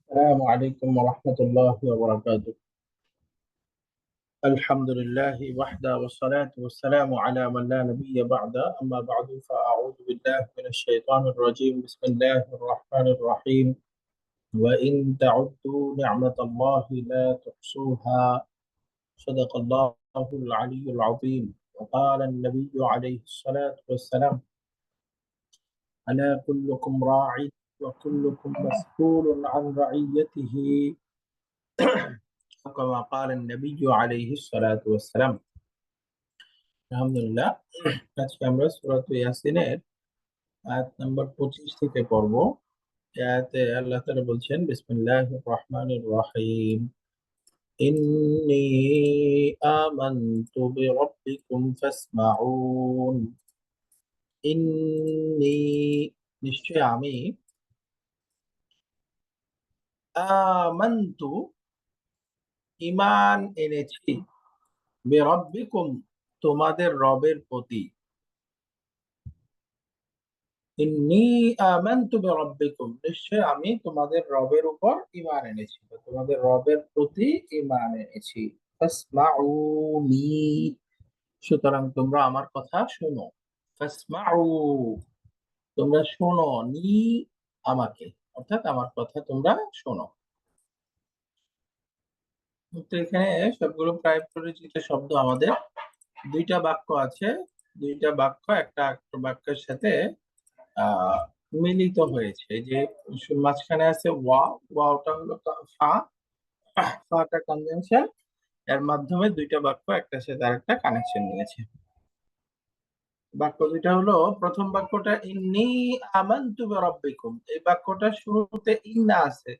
السلام عليكم ورحمة الله وبركاته. الحمد لله وحده والصلاة والسلام على من لا نبي بعده، أما بعد فأعوذ بالله من الشيطان الرجيم. بسم الله الرحمن الرحيم. وإن تعدوا نعمة الله لا تحصوها. صدق الله العلي العظيم. وقال النبي عليه الصلاة والسلام: ألا كلكم راع وكلكم مسؤول عن رعيته، كما قال النبي عليه الصلاة والسلام. আলহামদুলিল্লাহ, আজকে আমরা সূরা ইয়াসিনের আয়াত নাম্বার 25 থেকে পড়ব। এই আয়াতে আল্লাহ তাআলা বলছেন, বিসমিল্লাহির রহমানির রহিম, ইন্নী আমানতু বিরাব্বিকুম ফাসমাউন। ইন্নী, নিশ্চয় আমি, আমানতু, ঈমান এনেছি, বিরাব্বিকুম, তোমাদের রবের প্রতি। ইন্নী আমানতু বিরাব্বিকুম, নিশ্চয় আমি তোমাদের রবের উপর ঈমান এনেছি, তোমাদের রবের প্রতি ঈমান এনেছি। ফাসমাউনি, সুতরাং তোমরা আমার কথা শোনো। ফাসমাউ, তোমরা শোনো, নি, আমাকে, অর্থাৎ আমার কথা তোমরা শোনো। তো এখানে সবগুলো প্রায় পরিচিত শব্দ। আমাদের দুইটা বাক্য আছে, দুইটা বাক্য একটা বাক্যের সাথে মিলিত হয়েছে। যে মাঝখানে আছে ওয়া, ওয়াটা হলো ফা, ফাটা কনভেনশন, এর মাধ্যমে দুইটা বাক্য একটার সাথে আরেকটা কানেকশন নিয়েছে। বাক্য দুইটা হলো, প্রথম বাক্যটা ইন্নী আমানতু বিরাব্বিকুম, এই বাক্যটা শুরুতে ইন্না আছে।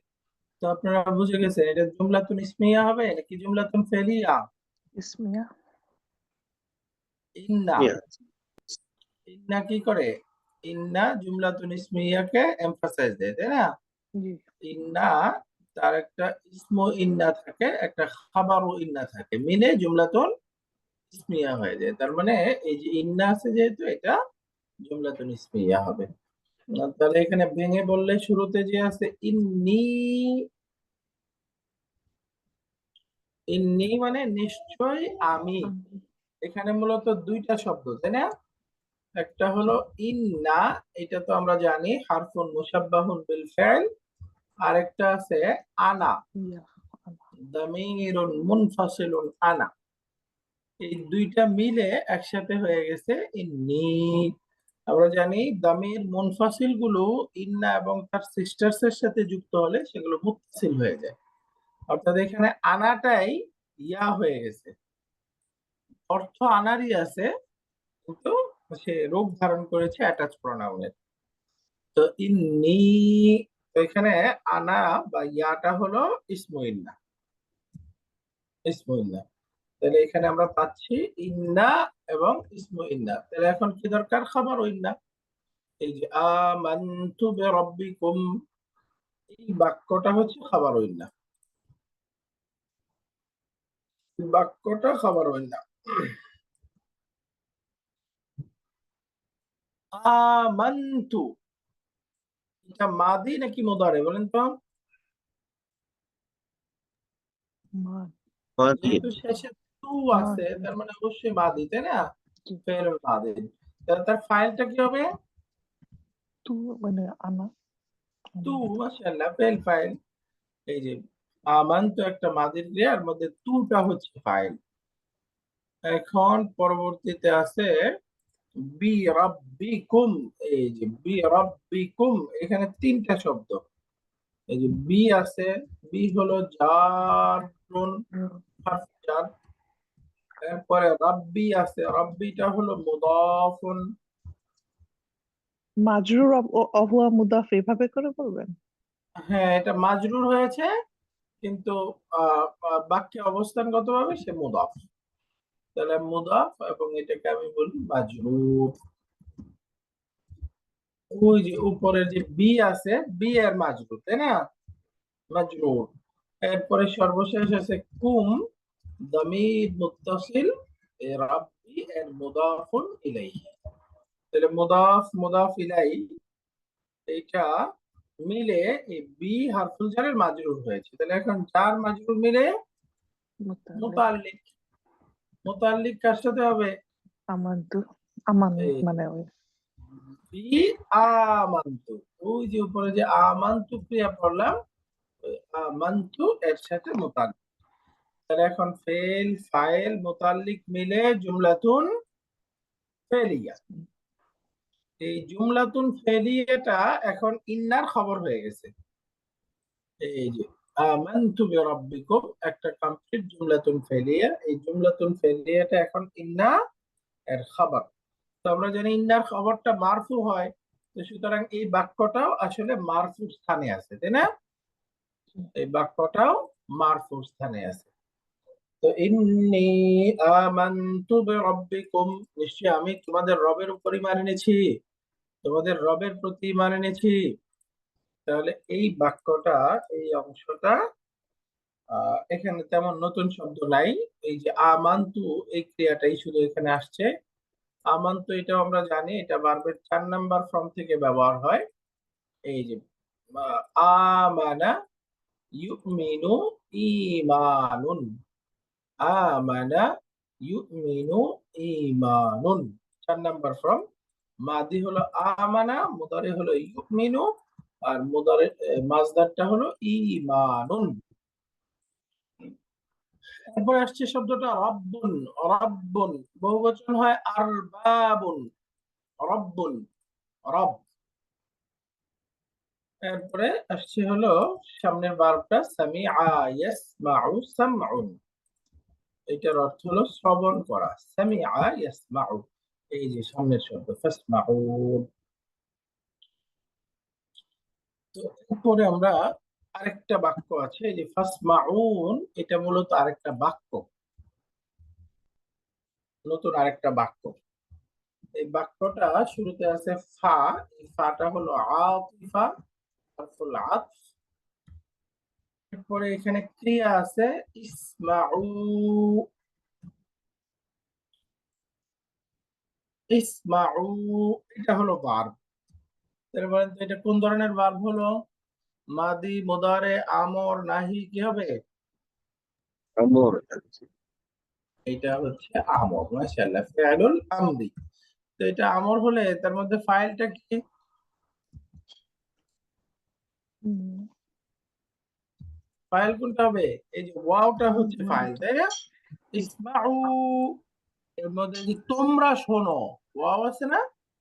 তো আপনারা বুঝে গেছেন এটা জুমলাতুন ইসমিয়া হবে নাকি জুমলাতুন ফেলিয়া? ইসমিয়া। ইন্না, ইন্না কি করে? ইন্না জুমলাতুন ইসমিয়াকে এমফাসাইজ দেয়, তাই না? জি। ইন্না, তার একটা ইসমু ইন্না থাকে, একটা খাবারু ইন্না থাকে, মিলে জুমলাতুন ইসমিয়া হয়ে যায়। তার মানে এই যে ইন্না আছে যেহেতু, এটা জুমলাতুন ইসমিয়া হবে। তাহলে এখানে ভেঙে বললে শুরুতে যে আছে ইন্নী, ইন্নী মানে নিশ্চয় আমি। এখানে মূলত দুইটা শব্দ, তাই না? একটা হলো ইন্না, এটা তো আমরা জানি হারফুন মুশাব্বাহুন বিল ফাইল। আরেকটা আছে আনা, দামিরুন মুনফাসিলুন আনা। এই দুইটা মিলে একসাথে হয়ে গেছে ইন্নী। আমরা জানি দামির মুনফাসিল গুলো ইন্না এবং তার সিস্টার্স এর সাথে যুক্ত হলে সেগুলো মুত্তাসিল হয়ে যায়। অর্থাৎ এখানে আনাটাই ইয়া হয়ে গেছে, অর্থ আনারই আছে, কিন্তু সে রূপ ধারণ করেছে অ্যাটাচ প্রোনাউনের। তো ইন্নী, তো এখানে আনা বা ইয়াটা হলো ইসমু ইন্না, ইসমু ইন্না। তাহলে এখানে আমরা পাচ্ছি ইন্না এবং ইসমু ইন্না। তাহলে এখন কি দরকার? খাবার ইন্না। এই যে আমানতু বিরাব্বিকুম, এই বাক্যটা হচ্ছে খাবার ইন্না, বাক্যটা খাবার ইন্না। আমানতু, এটা মাদি নাকি মুদারে বলেন তো? যেহেতু শেষে তু আছে, তার মানে অবশ্যই মাদি, তাই না? ফেল মাদি। তাহলে তার ফাইলটা কি হবে? তু মানে আনা। তু, মাশাআল্লাহ, ফেল ফাইল। এই যে আমানতু একটা মাদির ক্রিয়া, এর মধ্যে তুটা হচ্ছে ফাইল। এখন পরবর্তীতে আছে বি রাব্বিকুম। এই যে বি রাব্বিকুম, এখানে তিনটা শব্দ। এই যে বি আছে, বি হলো জারুন, হারফ জার। এরপরে রাব্বি আছে, রাব্বিটা হলো মুদাফুন। মাজরুর অহুয়া মুদাফ এভাবে করে বলবেন। হ্যাঁ, এটা মাজরুর হয়েছে, কিন্তু বাক্যে অবস্থানগতভাবে সে মুদাফ। তাহলে মুদাফ, এবং এটাকে আমি বলি মাজরুর। ওই যে উপরের যে বি আছে, বি এর মাজরুর, তাই না? মাজরুর। এরপরে সর্বশেষ আছে কুম, দামির মুত্তাসিল, রাব্বি এর মুদাফুন ইলাইহি। তাহলে মুদাফ মুদাফ ইলাইহি, এটা মিলে এই বি হারফুল জারের মাজরুর হয়েছে, তাহলে এখন জার মাজরুর মিলে মুতাল্লিক মুতাল্লিক। মুতাল্লিক কার সাথে হবে? আমান্তু আমান এই মানে ওই বি আমান্তু, ওই যে উপরে যে আমান্তু ক্রিয়া পড়লাম, ওই আমান্তু এর সাথে মুতাল্লিক। তাহলে এখন ফেল ফাইল মুতাল্লিক মিলে জুমলাতুন ফেলিয়া। এই জুমলাতুন ফেলিয়াটা এখন ইন্নার খবর হয়ে গেছে। এই যে আমানতু বিরাব্বিকুম একটা কমপ্লিট জুমলাতুন ফেলিয়া, এই জুমলাতুন ফেলিয়াটা এখন ইন্না এর খবর। তো আমরা জানি ইন্নার খবরটা মারফু হয়, তো সুতরাং এই বাক্যটাও আসলে মারফু স্থানে আছে, তাই না? এই বাক্যটাও মারফু স্থানে আছে। তো ইন্নী আমানতু বিরাব্বিকুম, নিশ্চয়ই আমি তোমাদের রবের উপর ঈমান এনেছি, তোমাদের রবের প্রতি ঈমান এনেছি। তাহলে এই বাক্যটা, এই অংশটা এখানে তেমন নতুন শব্দ নাই। এই যে আমান্তু এই ক্রিয়াটাই শুধু এখানে আসছে। আমান্তু এটা আমরা জানি, এটা ভার্বের 4 নাম্বার ফর্ম থেকে ব্যবহার হয়। এই যে আমানা ইউমিনু ঈমানুন, আমানা ইউমিনু ঈমানুন 4 নাম্বার ফর্ম। মাদি হলো আমানা, মুদারি হলো ইউমিনু, আর মুদারি মাজদারটা হলো ঈমানুন। এরপরে আসছে শব্দটা রব্বুন। রব্বুন বহুবচন হয় আরবাবুন। রব্বুন রব। এরপরে আসছে হলো সামনের ভার্বটা সামিআ ইয়াসমাউ সামউন, এটার অর্থ হলো শ্রবণ করা। সামিআ ইয়াসমাউ, এই যে সামনের শব্দ ফাসমাউন। তো এরপরে আমরা আরেকটা বাক্য আছে, এই যে ফাসমাউন, এটা মূলত আরেকটা বাক্য, নতুন আরেকটা বাক্য। এই বাক্যটা শুরুতে আছে ফা, এই ফাটা হলো আতিফা, হারফুল আতফ। এরপরে এখানে ক্রিয়া আছে ইসমাউ। ইসমাউ এটা হলো ভার্ব। তার মানে এটা কোন ধরনের ভার্ব হলো? মাদি, মুদারে, আমর, নাহি, কি হবে? আমর। এটা হচ্ছে আমর। মাশাআল্লাহ, ফিআলুল আমরি। তো এটা আমর হলে তার মধ্যে ফাইলটা কি? ফাইল কোনটা হবে? এই যে ওয়াওটা হচ্ছে ফাইল, তাই না? ইসমাউ এর মধ্যে যে তোমরা শোনো, ওয়াও আছে না,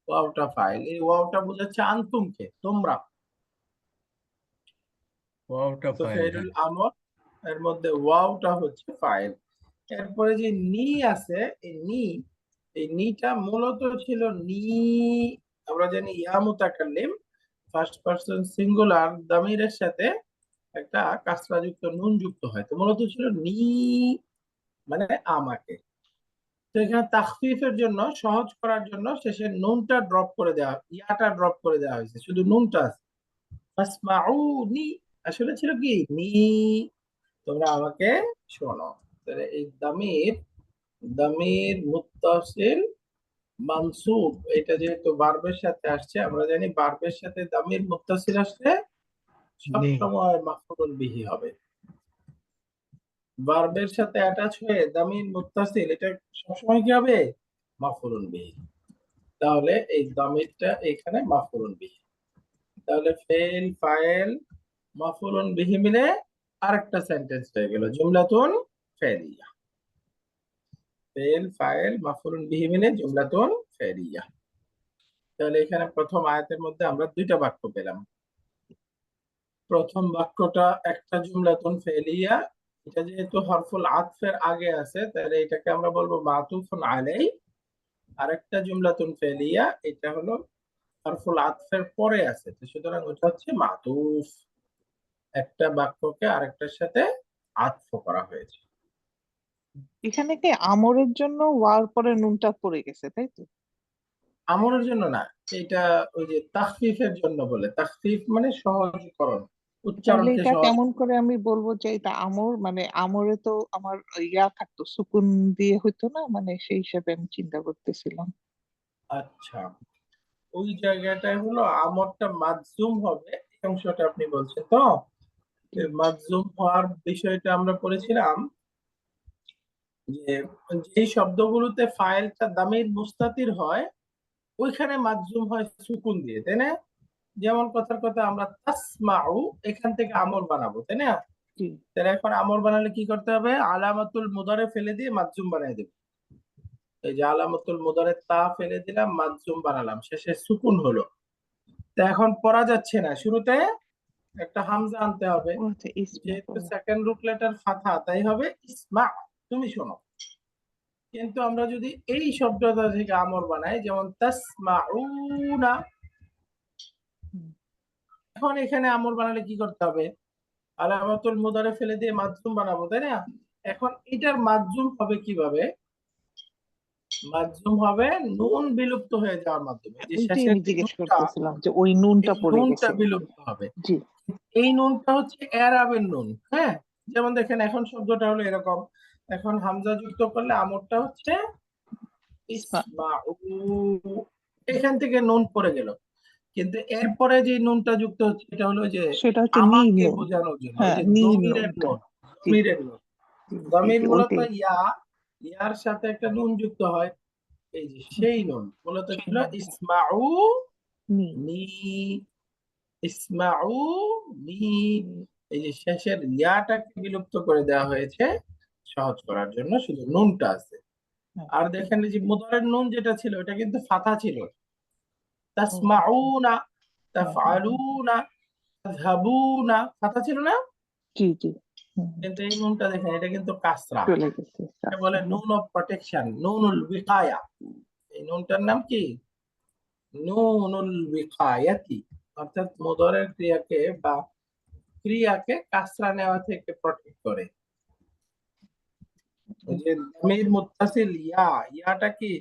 ওয়াওটা ফাইল। এই ওয়াওটা বোঝাচ্ছে আনতুমকে, তোমরা। ওয়াওটা তো ফাইল, ফেরুল হ্যাঁ। আমর এর মধ্যে ওয়াওটা হচ্ছে ফাইল। এরপরে যে নি আছে, এই নিটা মূলত ছিল নি, আমরা জানি ইয়া মুতাকাল্লিম ফার্স্ট পারসন সিঙ্গুলার দামিরের সাথে একটা কাসরা যুক্ত নুন যুক্ত হয়, তো মূলত ছিল নি মানে আমাকে। তো এখানে তাখফিফের জন্য, সহজ করার জন্য শেষে নুনটা ড্রপ করে দেওয়া, ইয়াটা ড্রপ করে দেওয়া হয়েছে, শুধু নুনটা আছে। ফাসমাউনি আসলে ছিল কি নি, তোমরা আমাকে শোনো। তাহলে এই দামির, দামির মুত্তাসিল মানসুব, এটা যেহেতু ভার্বের সাথে আসছে, আমরা জানি ভার্বের সাথে দামির মুত্তাসিল আসলে সবসময় মাফউলুন বিহি হবে। ভার্বের সাথে অ্যাটাচ হয়ে দামির মুত্তাসিল, এটা সবসময় কি হবে? মাফউলুন বিহি। তাহলে এই দামিরটা এখানে মাফউলুন বিহি। তাহলে ফেল ফাইল মাফউলুন বিহি মিলে আরেকটা সেন্টেন্স হয়ে গেল জুমলাতুন ফেলিয়া। ফেল ফাইল মাফউলুন বিহি মিলে জুমলাতুন ফেলিয়া। তাহলে এখানে প্রথম আয়াতের মধ্যে আমরা দুইটা বাক্য পেলাম। প্রথম বাক্যটা একটা জুমলাতুন ফেলিয়া, এটা যেহেতু হরফুল আতফের আগে আছে, তাহলে এটাকে আমরা বলবো মাতুফুন আলাই। আরেকটা জুমলাতুন ফেলিয়া, এটা হলো হরফুল আতফের পরে আছে, তো সুতরাং ওটা হচ্ছে মাতুফ। একটা বাক্যকে আরেকটার সাথে আতফ করা হয়েছে। এখানে কি আমরের জন্য ওয়ার পরে নুনটা পড়ে গেছে, তাই তো? আমরের জন্য না, এটা ওই যে তাখফিফের জন্য বলে, তাখফিফ মানে সহজীকরণ, তাহলে উচ্চারণকে এটা সহজ। কেমন করে আমি বলবো যে এটা আমর, মানে আমরে তো আমার ইয়া থাকতো, সুকুন দিয়ে হইতো না, মানে সেই হিসাবে আমি চিন্তা করতেছিলাম। আচ্ছা, ওই জায়গাটায় হলো আমরটা মাজজুম হবে, এই অংশটা আপনি বলছেন তো, মাজজুম হওয়ার বিষয়টা আমরা পড়েছিলাম যে যেই শব্দগুলোতে ফাইলটা দামির মুস্তাতির হয় ওইখানে মাজজুম হয় সুকুন দিয়ে, তাই না? যেমন কথার কথা আমরা তাসমাউ, এখান থেকে আমর বানাবো, তাই না? জি তাহলে এখন আমর বানালে কি করতে হবে? আলামাতুল মুদারে ফেলে দিয়ে মাজজুম বানিয়ে দেব। এই যে আলামাতুল মুদারে তা ফেলে দিলাম, মাজজুম বানালাম, শেষে সুকুন হলো। তা এখন পড়া যাচ্ছে না, শুরুতে একটা হামজা আনতে হবে। ও আচ্ছা ইসমা যেহেতু সেকেন্ড রুট লেটার ফাথা, তাই হবে ইসমা, তুমি শোনো। কিন্তু আমরা যদি এই শব্দটা থেকে আমর বানাই, যেমন তাসমাউনা, এখন এখানে আমর বানালে কি করতে হবে? আলামাতুল মুদারে ফেলে দিয়ে মাজজুম বানাবো, তাই না? এখন এটার মাজজুম হবে কিভাবে? মাজজুম হবে নুন বিলুপ্ত হয়ে যাওয়ার মাধ্যমে, যে ওইটাই শেষের আমি যে জিজ্ঞেস নুনটা, করতেছিলাম যে ওই নুনটা এই পড়ে নুনটা গেছে বিলুপ্ত হবে। জি এই নুনটা হচ্ছে এরাবের নুন, হ্যাঁ। যেমন দেখেন এখন শব্দটা হলো এরকম, এখন হামজা যুক্ত করলে আমরটা হচ্ছে ইসমা ইসমাউ, এখান থেকে নুন পড়ে গেল। কিন্তু এরপরে যে নুনটা যুক্ত হচ্ছে এটা হলো যে সেটা হচ্ছে নি আমাকে নুন বোঝানোর জন্য, ওই হ্যাঁ যে নি দমিরের নুনটা নুন, জি দমিরের নুন। জি দমির মূলত ওইটাই ইয়ার সাথে একটা নুন যুক্ত হয়, এই যে সেই নুন মূলত সেই ছিল নুনটা ইসমাউ নি নি, ইসমাউ নি। নি, এই যে শেষের ইয়াটাকে বিলুপ্ত করে দেওয়া হয়েছে সহজ করার জন্য, শুধু নুনটা আছে। হ্যাঁ। আর দেখেন এই যে মুদারের নুন যেটা ছিল এটা কিন্তু ফাথা ছিল, ও আচ্ছা তাসমাউনা, হ্যাঁ হ্যাঁ হ্যাঁ তাফআলুনা, তাযহাবুনা, ফাথা ছিল না? জি জি কিন্তু এই নুনটা দেখেন এটা কিন্তু কাসরা, চলে গেছে এটা বলে নুন অফ প্রোটেকশন, নুনুল বিকায়া। এই নুনটার নাম কি? নুনুল বিকায়াতি, অর্থাৎ মুদারের ক্রিয়াকে বা ক্রিয়াকে কাসরা নেওয়া থেকে প্রটেক্ট করে। ওই যে দামির মুত্তাসিল ইয়া, ইয়াটা কি?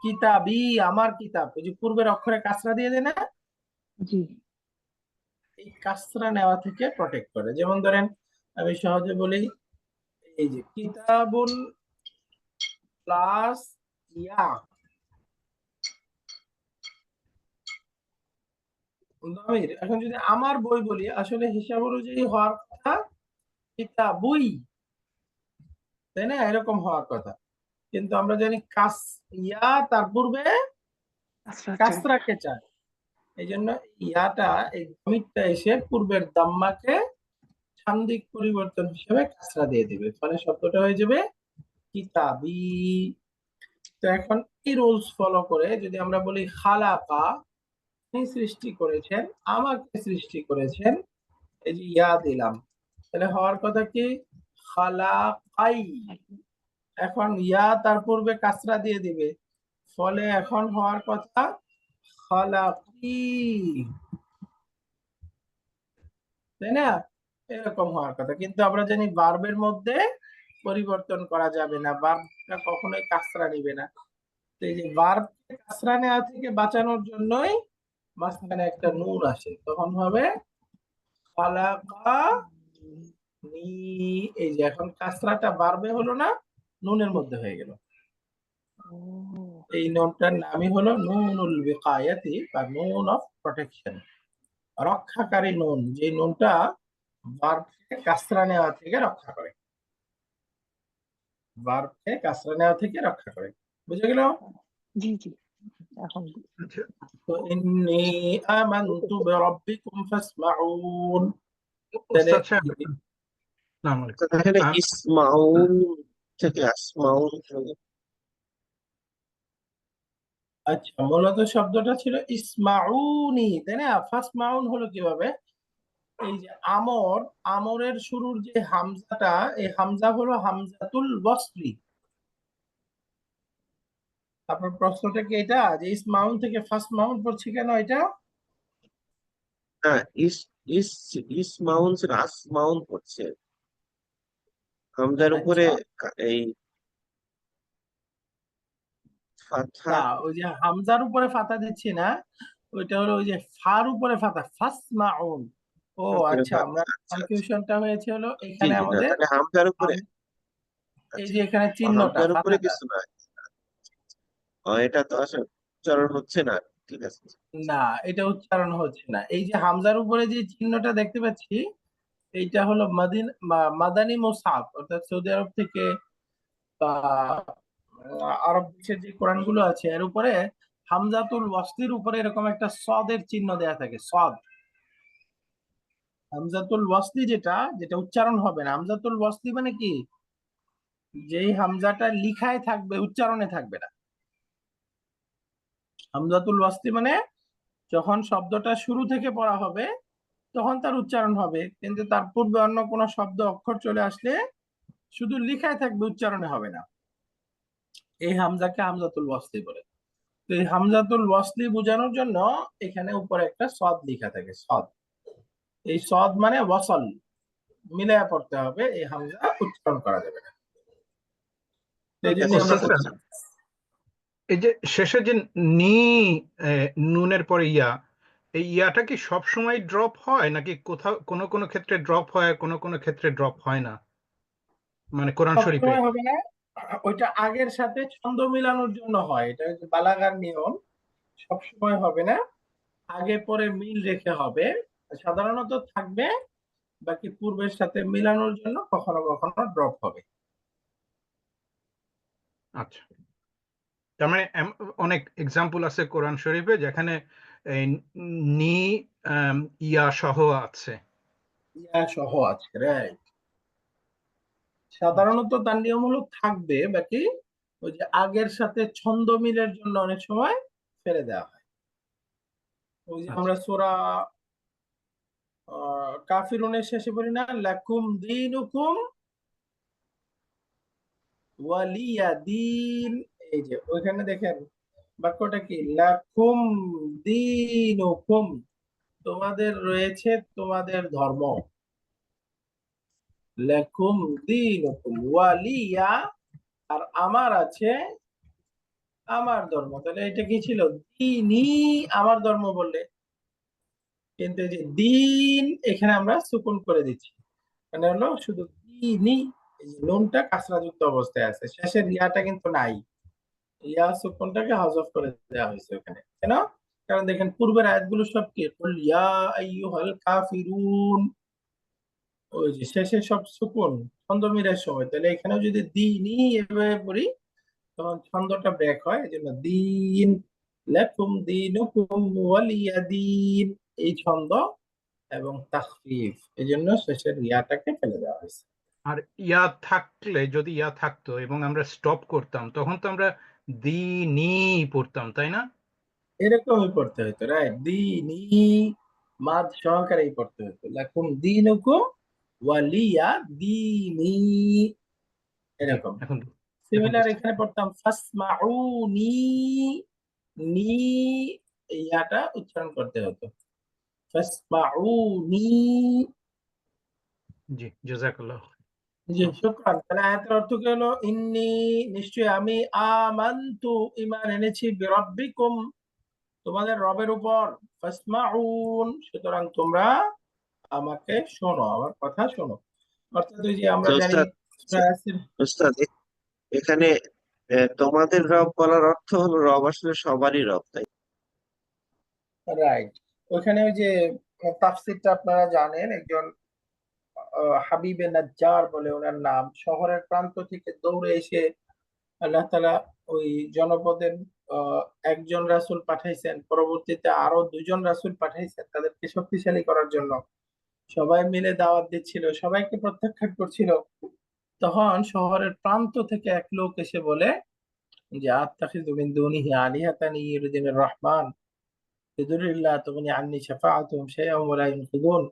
কিতাবি, আমার কিতাব, ওই যে পূর্বের অক্ষরে কাসরা দিয়ে দেয় না, জি এই কাসরা নেওয়া থেকে প্রটেক্ট করে। যেমন ধরেন আমি সহজে বলি, এই যে কিতাবুন প্লাস ইয়া, দামির। এখন যদি আমার বই বলি, আসলে হিসাব অনুযায়ী হওয়ার কথা কিতাবুই, তাই না? এরকম হওয়ার কথা। কিন্তু আমরা জানি কাস, ইয়া তার পূর্বে আচ্ছা কাসরাকে চায়, এই জন্য ইয়াটা, এই দামিরটা এসে পূর্বের দাম্মাকে সান্দিক পরিবর্তন হিসেবে কাসরা দিয়ে দিবে, ফলে শব্দটা হয়ে যাবে কিতাবি। তো এখন এই রুলস ফলো করে যদি আমরা বলি খালাকা, তিনি সৃষ্টি করেছেন, আমাকে সৃষ্টি করেছেন, এই যে ইয়া দিলাম, তাহলে হওয়ার কথা কি? খালাকাই। এখন ইয়া তার পূর্বে কাসরা দিয়ে দিবে, ফলে এখন হওয়ার কথা খালাকি, তাই না? এরকম হওয়ার কথা। কিন্তু আমরা জানি ভার্বের মধ্যে পরিবর্তন করা যাবে না, ভার্বটা কখনোই কাসরা নিবে না। তো এই যে ভার্ব কাসরা নেওয়া থেকে বাঁচানোর জন্যই মাঝখানে একটা নুন আসে, তখন হবে খালাকা নি। এই যে এখন কাসরাটা ভার্বে হলো না, নুনের মধ্যে হয়ে গেল। ও এই নুনটার নামই হলো নুনুল বিকায়াতি বা নুন অফ প্রোটেকশন, রক্ষাকারী নুন, যে নুনটা ভার্বকে কাসরা নেওয়া থেকে রক্ষা করে, ভার্বকে কাসরা নেওয়া থেকে রক্ষা করে। বুঝে গেল? জি জি এখন তো ইন্নী আমানতু বিরাব্বিকুম ফাসমাউন, তাহলে উস্তাদ সাহেব, আসসালামু আলাইকুম। এখানে ইসমাউন থেকে আসমাউন হলো। আচ্ছা, মূলত শব্দটা ছিল ইসমাউনি, তাই না? ফাসমাউন হলো কিভাবে? এই যে আমর, আমরের শুরুর যে হামজাটা, এই হামজা হলো হামজাতুল ওয়াসলি। আপনার প্রশ্নটা কি এটা যে ইসমাউন থেকে ফাসমাউন পড়ছে কেন এটা? হ্যাঁ, ইস ইসমাউন ছিল আসমাউন পড়ছে হামজার উপরে আচ্ছা, এই ফাথা। না, ওই যে হামজার উপরে ফাতা দিচ্ছি না, ওইটা হলো ওই যে ফার উপরে ফাতা, ফাসমাউন। ও উপরে আচ্ছা, আমরা ফাথা, আচ্ছা আচ্ছা। কনফিউশনটা হয়েছে হলো জি এখানে জি, না আমাদের তাহলে হামজার উপরে, এই আচ্ছা যে এখানে চিহ্নটা হামজার উপরে ফাতাটা। কিছু না। এটা তো আসলে উচ্চারণ হচ্ছে না ঠিক আছে। না, এটা উচ্চারণ হচ্ছে না। এই যে হামজার উপরে যে চিহ্নটা দেখতে পাচ্ছি, এইটা হলো মাদানী মুসহাফ, অর্থাৎ সৌদি আরব থেকে বা আরব দেশের যে কোরআন গুলো আছে এর উপরে হামজাতুল ওয়াসলির উপরে এরকম একটা সদের চিহ্ন দেয়া থাকে, সদ। হামজাতুল ওয়াসলি যেটা যেটা উচ্চারণ হবে না। হামজাতুল ওয়াসলি মানে কি, যেই হামজাটা লিখায় থাকবে, উচ্চারণে থাকবে না। হামজাতুল ওয়াসলি মানে যখন শব্দটা শুরু থেকে পড়া হবে তখন তার উচ্চারণ হবে, কিন্তু তার পূর্বে অন্য কোনো শব্দ অক্ষর চলে আসলে শুধু লিখায় থাকবে, উচ্চারণে হবে না। এই হামজাকে হামজাতুল ওয়াসলি বলে। তো এই হামজাতুল ওয়াসলি বোঝানোর জন্য এখানে উপরে একটা সদ লেখা থাকে, সদ। এই সদ মানে ওয়াসল, মিলায়া পড়তে হবে, এই হামজা উচ্চারণ করা যাবে না। তো এই ঠিক জন্য আছে, আমরা স্যার, এই যে শেষে যে নি নুনের পরে ইয়া, এই ইয়াটা কি সব সময় ড্রপ হয় নাকি কোথাও কোনো কোনো ক্ষেত্রে ড্রপ হয়, কোনো কোনো ক্ষেত্রে ড্রপ হয় না, মানে কোরআন শরীফে? সবসময় হবে না, ওইটা আগের সাথে ছন্দ মিলানোর জন্য হয়। এটা হচ্ছে বালাগার নিয়ম, সবসময় হবে না, আগে পরে মিল রেখে হবে। সাধারণত থাকবে, বাকি পূর্বের সাথে মিলানোর জন্য কখনো কখনো ড্রপ হবে। আচ্ছা, তার মানে অনেক এক্সাম্পল আছে কোরআন শরীফে যেখানে এই নি ইয়া সহ আছে। ইয়া সহ আছে, রাইট। সাধারণত তার নিয়ম হলো থাকবে, বাকি ওই যে আগের সাথে ছন্দ মিলের জন্য অনেক সময় ফেলে দেওয়া হয়। ওই যে আচ্ছা, আমরা সূরা কাফিরুনের শেষে বলি না, লাকুম দীনুকুম ওয়ালিয়া দিন। এই যে ওইখানে দেখেন বাক্যটা কি, লাকুম দীনুকুম, তোমাদের রয়েছে তোমাদের ধর্ম। লাকুম দীনুকুম ওয়ালিয়া, আর আমার আছে আমার ধর্ম। তাহলে এটা কি ছিল, দিনই, আমার ধর্ম বললে, কিন্তু এই যে দিন এখানে আমরা সুকুন করে দিচ্ছি, মানে হলো শুধু দিনই। এই যে নুনটা কাসরাযুক্ত অবস্থায় আছে, শেষের ইয়াটা কিন্তু নাই। ইয়া সুকুনটাকে হযফ করে দেওয়া হয়েছে ওখানে। কেন? কারণ দেখেন পূর্বের আয়াতগুলো সব কি, কুল ইয়া আইয়ুহাল কাফিরুন, ওই যে শেষে সব সুকুন, ছন্দ মিলার সময়। তাহলে এখানেও যদি দিনই এভাবে পড়ি তখন ছন্দটা ব্রেক হয়। এই জন্য দিন, লাকুম দীনুকুম ওয়ালিয়া দিন, এই ছন্দ এবং তাখফিফ, এই জন্য শেষের ইয়াটাকে ফেলে দেওয়া হয়েছে। আর ইয়া থাকলে, যদি ইয়া থাকতো এবং আমরা স্টপ করতাম তখন তো আমরা নি পড়তাম, তাই না? এরকমই পড়তে হতো, রাইট। দিনি মাদ সহকারেই পড়তে হতো, লাকুম দীনুকুম ওয়ালিয়া দিনি, জি, এরকম। এখন এখন সিমিলার বুঝতে এখানে পড়তাম ফাসমাউনি, নি, এই ইয়াটা উচ্চারণ করতে হতো, ফাসমাউনি। জি, জাযাকাল্লাহ। জি, শুকরান। তাহলে আয়াতের অর্থ কি হলো, ইন্নি, নিশ্চয়ই আমি, আমানতু, ঈমান এনেছি, বিরাব্বিকুম, তোমাদের রবের উপর, ফাসমাউন, সুতরাং তোমরা আমাকে শোনো, আমার কথা শোনো। অর্থাৎ ওই যে আমরা তো জানি ওস্তাদ, সূরা ইয়াসিন, ওস্তাদ এখানে তোমাদের রব বলার অর্থ হলো রব আসলে সবারই রব, তাই? রাইট। ওইখানে ওই যে তাফসীরটা আপনারা জানেন, একজন হাবিবে নাজ্জার বলে ওনার নাম, শহরের প্রান্ত থেকে দৌড়ে এসে আল্লাহ তাআলা ওই জনপদের একজন রাসূল পাঠাইছেন, পরবর্তীতে আরো দুজন রাসূল পাঠাইছেন তাদেরকে শক্তিশালী করার জন্য। সবাই মিলে দাওয়াত দিচ্ছিল, সবাইকে প্রত্যাখ্যান করছিল। তখন শহরের প্রান্ত থেকে এক লোক এসে বলে যে, আত্তাখিযু মিন দুনিহি আলিহাতান ইউরিদুনির রহমান বিদুররিল্লাহ তুগনি আন্নি শাফাআতুহুম শাইআন ওয়া লা ইউনকিযুন,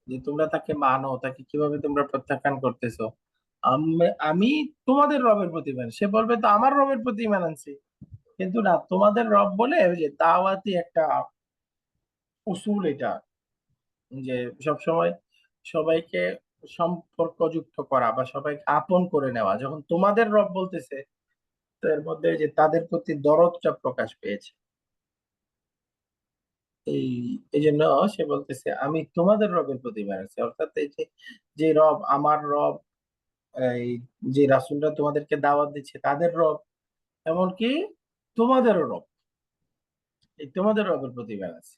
যে তোমরা তাকে মানো, তাকে কিভাবে তোমরা প্রত্যাখ্যান করতেছো? আমি তোমাদের রবের প্রতি ইমান, সে বলবে তো আমার রবের প্রতি ইমান আনছি, কিন্তু না, তোমাদের রব বলে ওই যে দাওয়াতি একটা উসুল এটা, যে সবসময় সবাইকে সম্পর্কযুক্ত করা বা সবাইকে আপন করে নেওয়া। যখন তোমাদের রব বলতেছে, তো এর মধ্যে ওই যে তাদের প্রতি দরদটা প্রকাশ পেয়েছে। এই এই জন্য সে বলতেছে আমি তোমাদের রবের প্রতি ইমান আনছি, অর্থাৎ এই যে যে রব, আমার রব, এই যে রাসূলরা তোমাদেরকে দাওয়াত দিচ্ছে তাদের রব, এমনকি তোমাদেরও রব। এই তোমাদের রবের প্রতি ইমান আছে।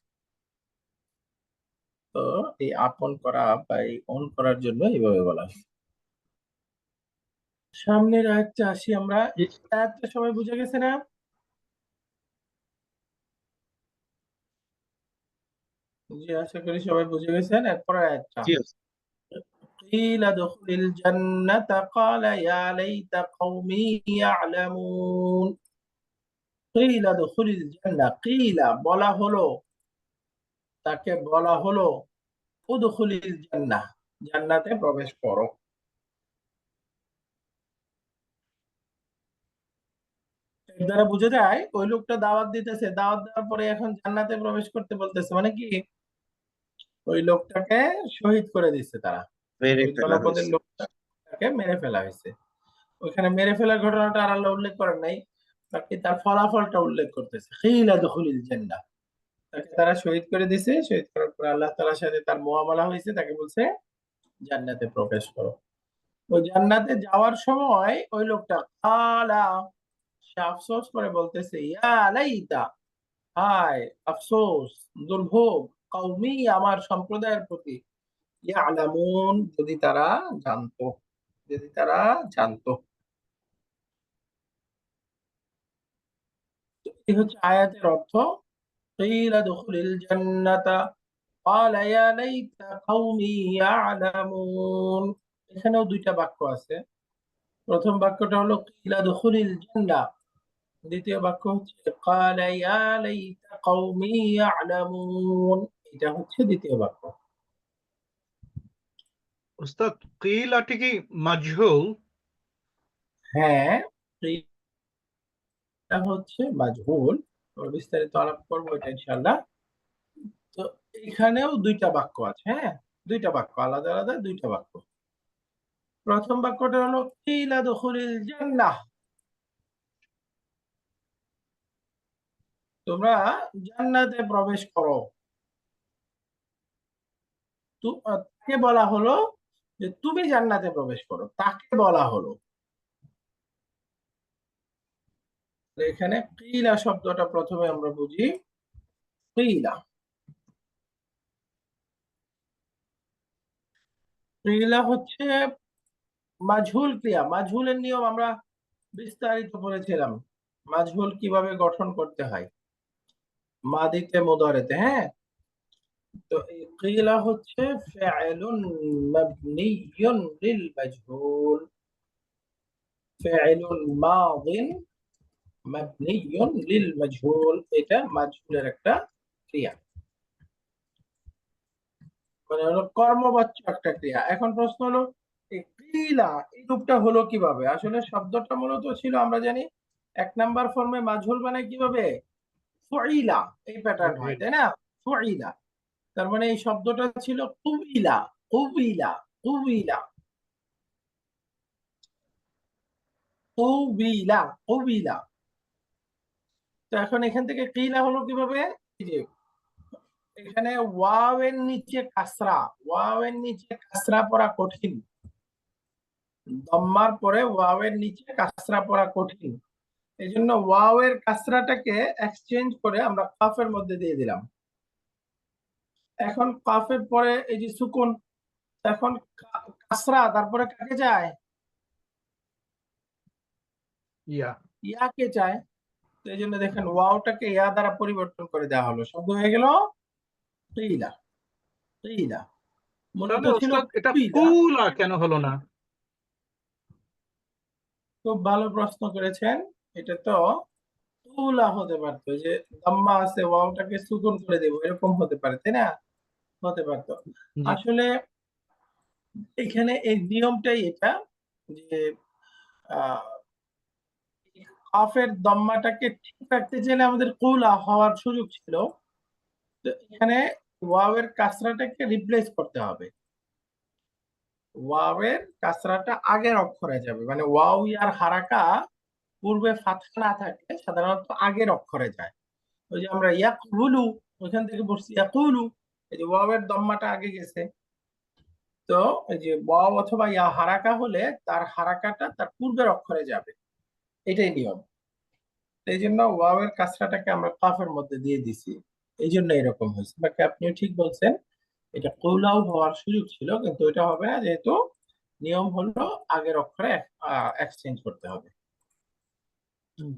তো এই আপন করা বা এই অন করার জন্য এইভাবে বলা হয়। সামনের আয়াতটা আসি আমরা। এই আয়াতটা সবাই বুঝে গেছে না? জি, আশা করি সবাই বুঝে গেছেন। এরপর আয়াতটা জি قيل ادخل الجنة قال يا ليت قومي يعلمون قيل ادخل الجنة قيل বলা হলো, তাকে বলা হলো উদখুলিল জান্নাহ, জান্নাতে প্রবেশ করো। এর দ্বারা বুঝে যায় ওই লোকটা দাওয়াত দিতেছে, দাওয়াত দেওয়ার পরে এখন জান্নাতে প্রবেশ করতে বলতেছে, মানে কি ওই লোকটাকে শহীদ করে দিচ্ছে তারা, মেরে ওই ফেলা জনপদের হয়েছে। লোকটাকে মেরে ফেলা হয়েছে। ওইখানে মেরে ফেলার ঘটনাটা আর আল্লাহ উল্লেখ করেন নাই, বাকি তার ফলাফলটা উল্লেখ করতেছে, কিলা দুখুলিল জান্নাহ, তাকে তারা শহীদ করে দিছে। শহীদ করার পর আল্লাহ তাআলার সাথে তার মুআমালা হয়েছে, তাকে বলছে জান্নাতে প্রবেশ করো। ওই জান্নাতে যাওয়ার সময় ওই লোকটা কালা, সে আফসোস করে বলতেছে, ইয়া লাইতা, হায় আফসোস, দুর্ভোগ, কওমি, আমার সম্প্রদায়ের প্রতি, ইয়ালামুন, যদি তারা জানতো, যদি তারা জানতো। এই হচ্ছে আয়াতের অর্থ। কিলা দুখুলিল জান্নাতা ক্বালা ইয়া লাইতা কওমি ইয়ালামুন। এখানেও দুইটা বাক্য আছে। প্রথম বাক্যটা হলো কিলা দুখুলিল জান্নাহ, দ্বিতীয় বাক্য হচ্ছে ক্বালা ইয়া লাইতা কওমি ইয়ালামুন। এটা হচ্ছে দ্বিতীয় বাক্য। উস্তাদ কিলাটি কি মাজহুল? হ্যাঁ, এটা হচ্ছে মাজহুল। আমরা বিস্তারিত আলাপ করবো এটা ইনশাআল্লাহ। তো এখানেও দুইটা বাক্য আছে, হ্যাঁ, দুইটা বাক্য, আলাদা আলাদা দুইটা বাক্য। প্রথম বাক্যটা হলো কিলা দুখুলিল জান্নাহ, তোমরা জান্নাতে প্রবেশ করো। তাকে বলা হলো যে তুমি জান্নাতে প্রবেশ করো, তাকে বলা হলো। তো এখানে কিলা শব্দটা প্রথমে আমরা বুঝি। কিলা, কিলা হচ্ছে মাজহুল ক্রিয়া। মাজহুলের নিয়ম আমরা বিস্তারিত পড়েছিলাম, মাজহুল কিভাবে গঠন করতে হয় মাদিতে মুদারেতে, হ্যাঁ। তো এই কিলা হচ্ছে ফি'লুন মাবনিয়ুন লিল মাজহুল, ফি'লুন মাদিন মাবনিয়ুন লিল মাজহুল, এটা মাজহুলের একটা ক্রিয়া, মানে হলো কর্মবাচ্য একটা ক্রিয়া। এখন প্রশ্ন হলো এই কিলা এই রূপটা হলো কিভাবে? আসলে শব্দটা মূলত ছিল, আমরা জানি এক নাম্বার ফর্মে মাজহুল মানে কিভাবে ফুইলা, এই প্যাটার্ন হয়, তাই না? ফুইলা, তার মানে এই শব্দটা ছিল কুবিলা, কুবিলা, কুবিলা, কুবিলা, কুবিলা। তো এখন এখান থেকে কিলা হলো কিভাবে? এই যে এখানে ওয়াওয়ের নিচে কাসরা, ওয়াওয়ের নিচে কাসরা পড়া কঠিন, দম্মার পরে ওয়াওয়ের নিচে কাসরা পড়া কঠিন। এই জন্য ওয়াওয়ের কাসরাটাকে এক্সচেঞ্জ করে আমরা কাফের মধ্যে দিয়ে দিলাম। এখন কাফের পরে এই যে সুকুন, এখন কাসরা তারপরে কাকে যায়? ইয়া। ইয়াকে চায়। তো এই জন্য দেখেন ওয়াওটাকে ইয়া দ্বারা পরিবর্তন করে দেওয়া হলো, শব্দ হয়ে গেল কিলা, কিলা। মূলত তাহলে ছিল উস্তাদ এটা কুইলা। কুলা কেন হলো না? খুব ভালো প্রশ্ন করেছেন। এটা তো কুলা হতে পারতো, যে দাম্মা আছে ওয়াওটাকে সুকুন করে দেবো, এরকম হতে পারে, তাই না? হতে পারতো। জি আসলে এখানে এই নিয়মটাই এটা, যে আহ কাফের দম্মাটাকে ঠিক রাখতে চাইলে আমাদের কুলা হওয়ার সুযোগ ছিল। তো এখানে ওয়াওয়ের কাসরাটাকে রিপ্লেস করতে হবে, ওয়াওয়ের কাসরাটা আগের অক্ষরে যাবে, মানে ওয়াও ইয়ার হারাকা পূর্বে ফাতহা না থাকলে সাধারণত আগের অক্ষরে যায়। ওই যে আমরা ইয়াকুলু, ওইখান থেকে বলছি ইয়াকুলু, এই যে ওয়াওয়ের দম্মাটা আগে গেছে। তো এই যে ওয়াও অথবা ইয়া হারাকা হলে তার হারাকাটা তার পূর্বের অক্ষরে যাবে, এটাই নিয়ম। এই জন্য ওয়াওয়ের কাসরাটাকে আমরা কাফের মধ্যে দিয়ে দিছি, এই জন্য এরকম হয়েছে। বাকি আপনিও ঠিক বলছেন, এটা কৌলাও হওয়ার সুযোগ ছিল, কিন্তু এটা হবে না, যেহেতু নিয়ম হলো আগের অক্ষরে এক্সচেঞ্জ করতে হবে।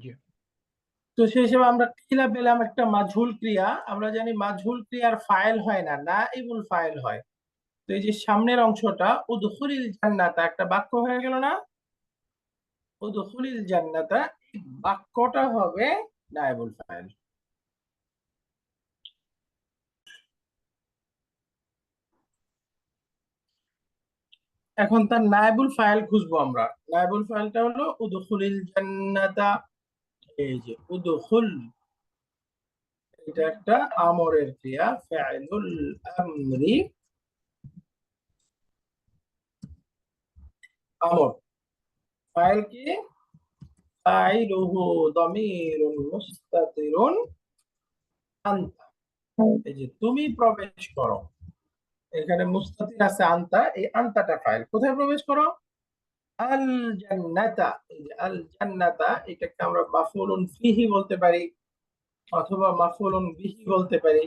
জি। তো সেই হিসেবে আমরা কিলা পেলাম একটা মাঝহুল ক্রিয়া। আমরা জানি মাঝহুল ক্রিয়ার ফাইল হয় না, নাইবুল ফাইল হয়। তো এই যে সামনের অংশটা উদখুলিল জান্নাতা একটা বাক্য হয়ে গেল না, উদখুলিল জান্নাতা, এই বাক্যটা হবে নাইবুল ফাইল। এখন তার নাইবুল ফাইল খুঁজবো আমরা। নাইবুল ফাইলটা হলো উদখুলিল জান্নাতা। এই যে উদখুল, এটা একটা আমরের ক্রিয়া, ফাইলুল আমরি, আমর। ফাইল কি? ফাইলুহু দামিরুন মুস্তাতিরুন আনতা। এই যে তুমি প্রবেশ করো, এখানে মুস্তাতির আছে আনতা, এই আনতাটা ফাইল। কোথায় প্রবেশ করো? আল জান্নাতা। এই যে আল জান্নাতা, এটাকে আমরা মাফউলুন ফিহি বলতে পারি, অথবা মাফউলুন বিহি বলতে পারি।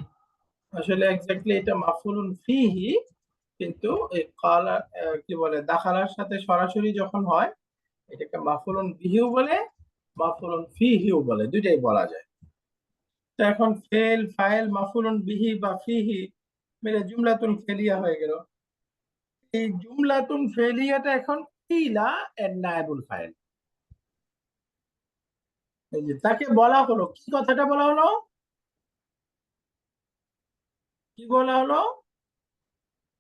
আসলে এক্স্যাক্টলি এটা মাফউলুন ফিহি, কিন্তু এই কালা কি বলে, দাখালার সাথে সরাসরি যখন হয় এটাকে মাফউলুন বিহিও বলে, মাফউলুন ফিহিও বলে, দুইটাই বলা যায়। তো এখন ফেল, ফাইল, মাফউলুন বিহি বা ফিহি মিলে জুমলাতুন ফেলিয়া হয়ে গেল। এই জুমলাতুন ফেলিয়াটা এখন কিলা এর নায়েবুল ফাইল। এই যে তাকে বলা হলো, কি কথাটা বলা হলো, কি বলা হলো?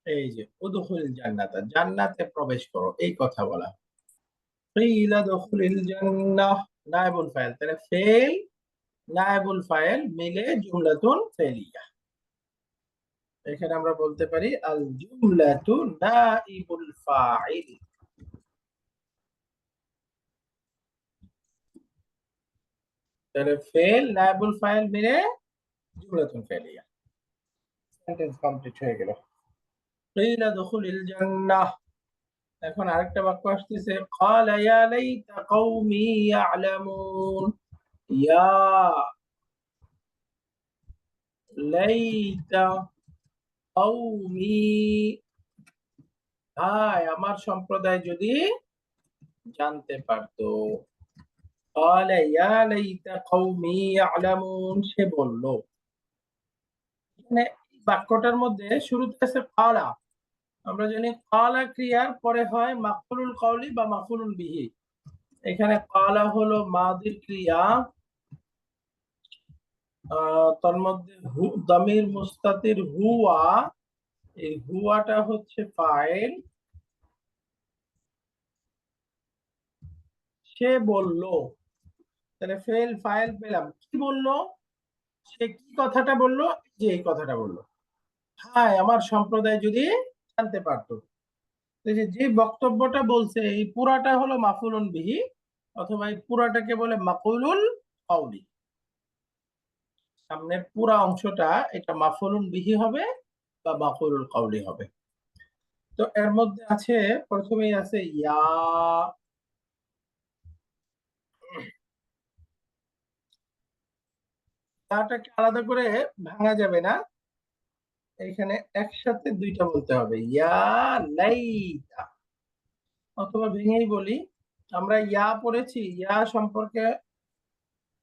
এই যে উদখুল জান্নাতা, জান্নাতে প্রবেশ করো, এই কথা বলা। কিলা দুখুলিল জান্নাহ, নায়েবুল ফাইল। তাহলে ফেল নায়েবুল ফাইল মিলে জুমলাতুন ফেলিয়া। এখানে আমরা বলতে পারি আল জুমলাতু নাইবুল ফাইল। তাহলে ফেল নাইবুল ফাইল মিলে জুমলাতুন ফেলিয়া, সেন্টেন্স কমপ্লিট হয়ে গেল। কিলা দুখুলিল জান্নাহ। এখন আরেকটা বাক্য আসতেছে, ক্বালা ইয়া লাইতা কওমি ইয়ালামুন। ইয়া লাইতা কওমি, হায় আমার সম্প্রদায় যদি জানতে পারতো। ক্বালা ইয়া লাইতা কওমি ইয়ালামুন, সে বলল। মানে বাক্যটার মধ্যে শুরুতে আছে ক্বালা। আমরা জানি ক্বালা ক্রিয়ার পরে হয় মাফউলুল কওলি বা মাফউলুন বিহি। এখানে ক্বালা হলো মাদির ক্রিয়া, তার মধ্যে দামির মুস্তাতির হুয়া, এই হুয়াটা হচ্ছে ফাইল। সে বলল, তাহলে ফেল ফাইল পেলাম। কি বলল? সে কি কথাটা বলল? যে এই কথাটা বলল, হায় আমার সম্প্রদায় যদি জানতে পারতো। যে বক্তব্যটা বলছে এই পুরাটা হলো মাফউলুন বিহি, অথবা এই পুরাটাকে বলে মাফউলুল কওলি। সামনের পুরা অংশটা এটা মাফউলুন বিহি হবে বা মাফউলুল কওলি হবে। তো এর মধ্যে আছে, প্রথমেই আছে ইয়া। ইয়াটাকে আলাদা করে ভাঙা যাবে না, এখানে একসাথে দুইটা বলতে হবে, ইয়া লাইতা। অথবা ভেঙেই বলি, আমরা ইয়া পড়েছি, ইয়া সম্পর্কে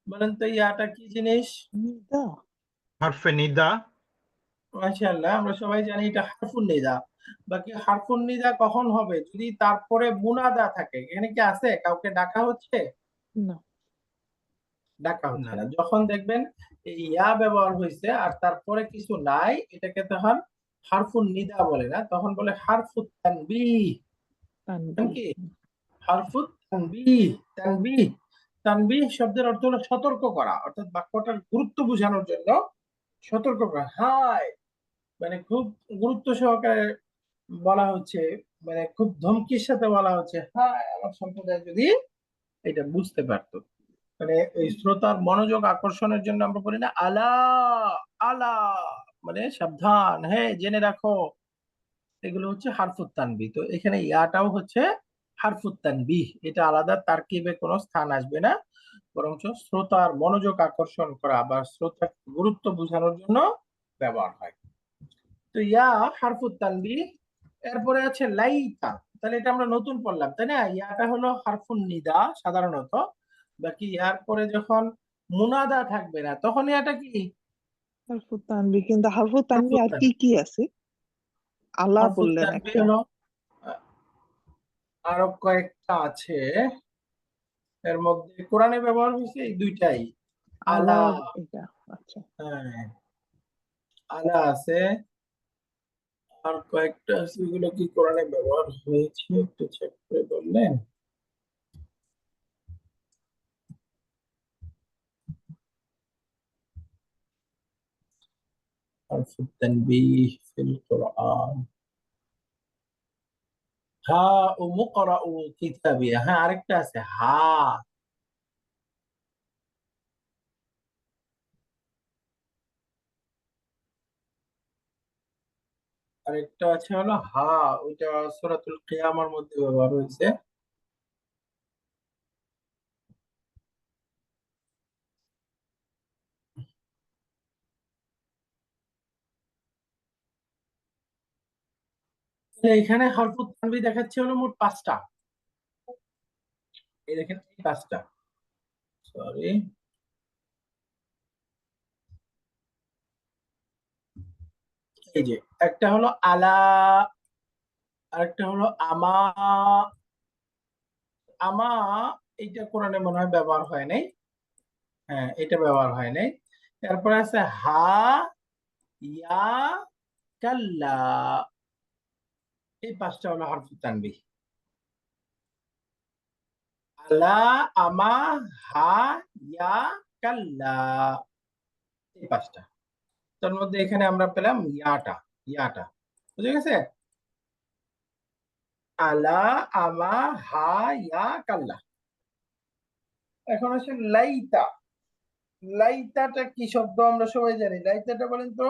বলেন তো ইয়াটা কি জিনিস? নিদা। হারফে নিদা। মাশাআল্লাহ, আমরা সবাই জানি এটা হারফুন নিদা। বাকি হারফুন নিদা কখন হবে? যদি তারপরে মুনাদা থাকে। এখানে কি আছে কাউকে ডাকা হচ্ছে? না। ডাকা হচ্ছে না। না। যখন দেখবেন এই ইয়া ব্যবহার হয়েছে আর তারপরে কিছু নাই, এটাকে তখন হারফুন নিদা বলে না, তখন বলে হারফুত তানবিহ। তানবীহ। কি হারফুত তানবিহ? তানবিহ, তানবিহ শব্দের অর্থ হলো সতর্ক করা, অর্থাৎ বাক্যটার গুরুত্ব বোঝানোর জন্য সতর্ক করা। হায় মানে খুব গুরুত্ব সহকারে বলা হচ্ছে, মানে খুব ধমকির সাথে বলা হচ্ছে, হায় আমার সম্প্রদায় যদি এটা বুঝতে পারতো। মানে এই শ্রোতার মনোযোগ আকর্ষণের জন্য আমরা বলি না আলা, আলা মানে সাবধান, হ্যাঁ জেনে রাখো। এগুলো হচ্ছে হারফুত তানবিহ। তো এখানে ইয়াটাও হচ্ছে হারফুত তানবিহ, এটা আলাদা তারকিবে কোনো স্থান আসবে না। বরঞ্চ শ্রোতার মনোযোগ আকর্ষণ করা বা শ্রোতার গুরুত্ব বোঝানোর জন্য ব্যবহার হয়। তো ইয়া হারফুত তানবিহ, এরপরে আছে লাইতা। তাহলে এটা আমরা নতুন পড়লাম, তাই না? ইয়াটা হলো হারফুন নিদা সাধারণত, বাকি ইয়ার পরে যখন মুনাদা থাকবে না তখন ইয়াটা কি? হারফুত তানবিহ। কিন্তু হারফুত তানবিহ হারফুত আর তানবিহ। কি আছে? আল্লাহ হারফুত বললেন তানবিহ একটা। হলো আরো কয়েকটা আছে, এর মধ্যে কোরআনে ব্যবহার হয়েছে এই দুইটাই। আলা, আল্লাহ এটা। আচ্ছা। হ্যাঁ আলা আছে, আর কয়েকটা আছে, এগুলো কি কোরআনে ব্যবহার হয়েছে একটু চেক করে বললেন? حرف التنبيه في القرآن হা ও মুকরাউ কিতাবিয়া। হ্যাঁ আরেকটা আছে হা, আরেকটা আছে হলো হা, ওইটা সূরাতুল কিয়ামার মধ্যে ব্যবহার হয়েছে। এখানে হরফুত তানবিহ দেখাচ্ছে হলো মোট 5টা। এই দেখেন এই 5টা, সরি এই যে একটা হলো আলা, আরেকটা হলো আমা। আমা এইটা কোরআনে মনে হয় ব্যবহার হয় নাই, হ্যাঁ এটা ব্যবহার হয় নাই। তারপরে আছে হা ইয়া কাল্লা, এই 5টা হলো হরফুত তানবিহ। আলা, আমা, হা, ইয়া, কাল্লা, এই 5টা। তার মধ্যে এখানে আমরা পেলাম ইয়াটা, ইয়াটা বুঝে গেছে? আলা, আমা, হা, ইয়া, কাল্লা। এখন আসে লাইতা। লাইতাটা কি শব্দ আমরা সবাই জানি, লাইতাটা বলেন তো।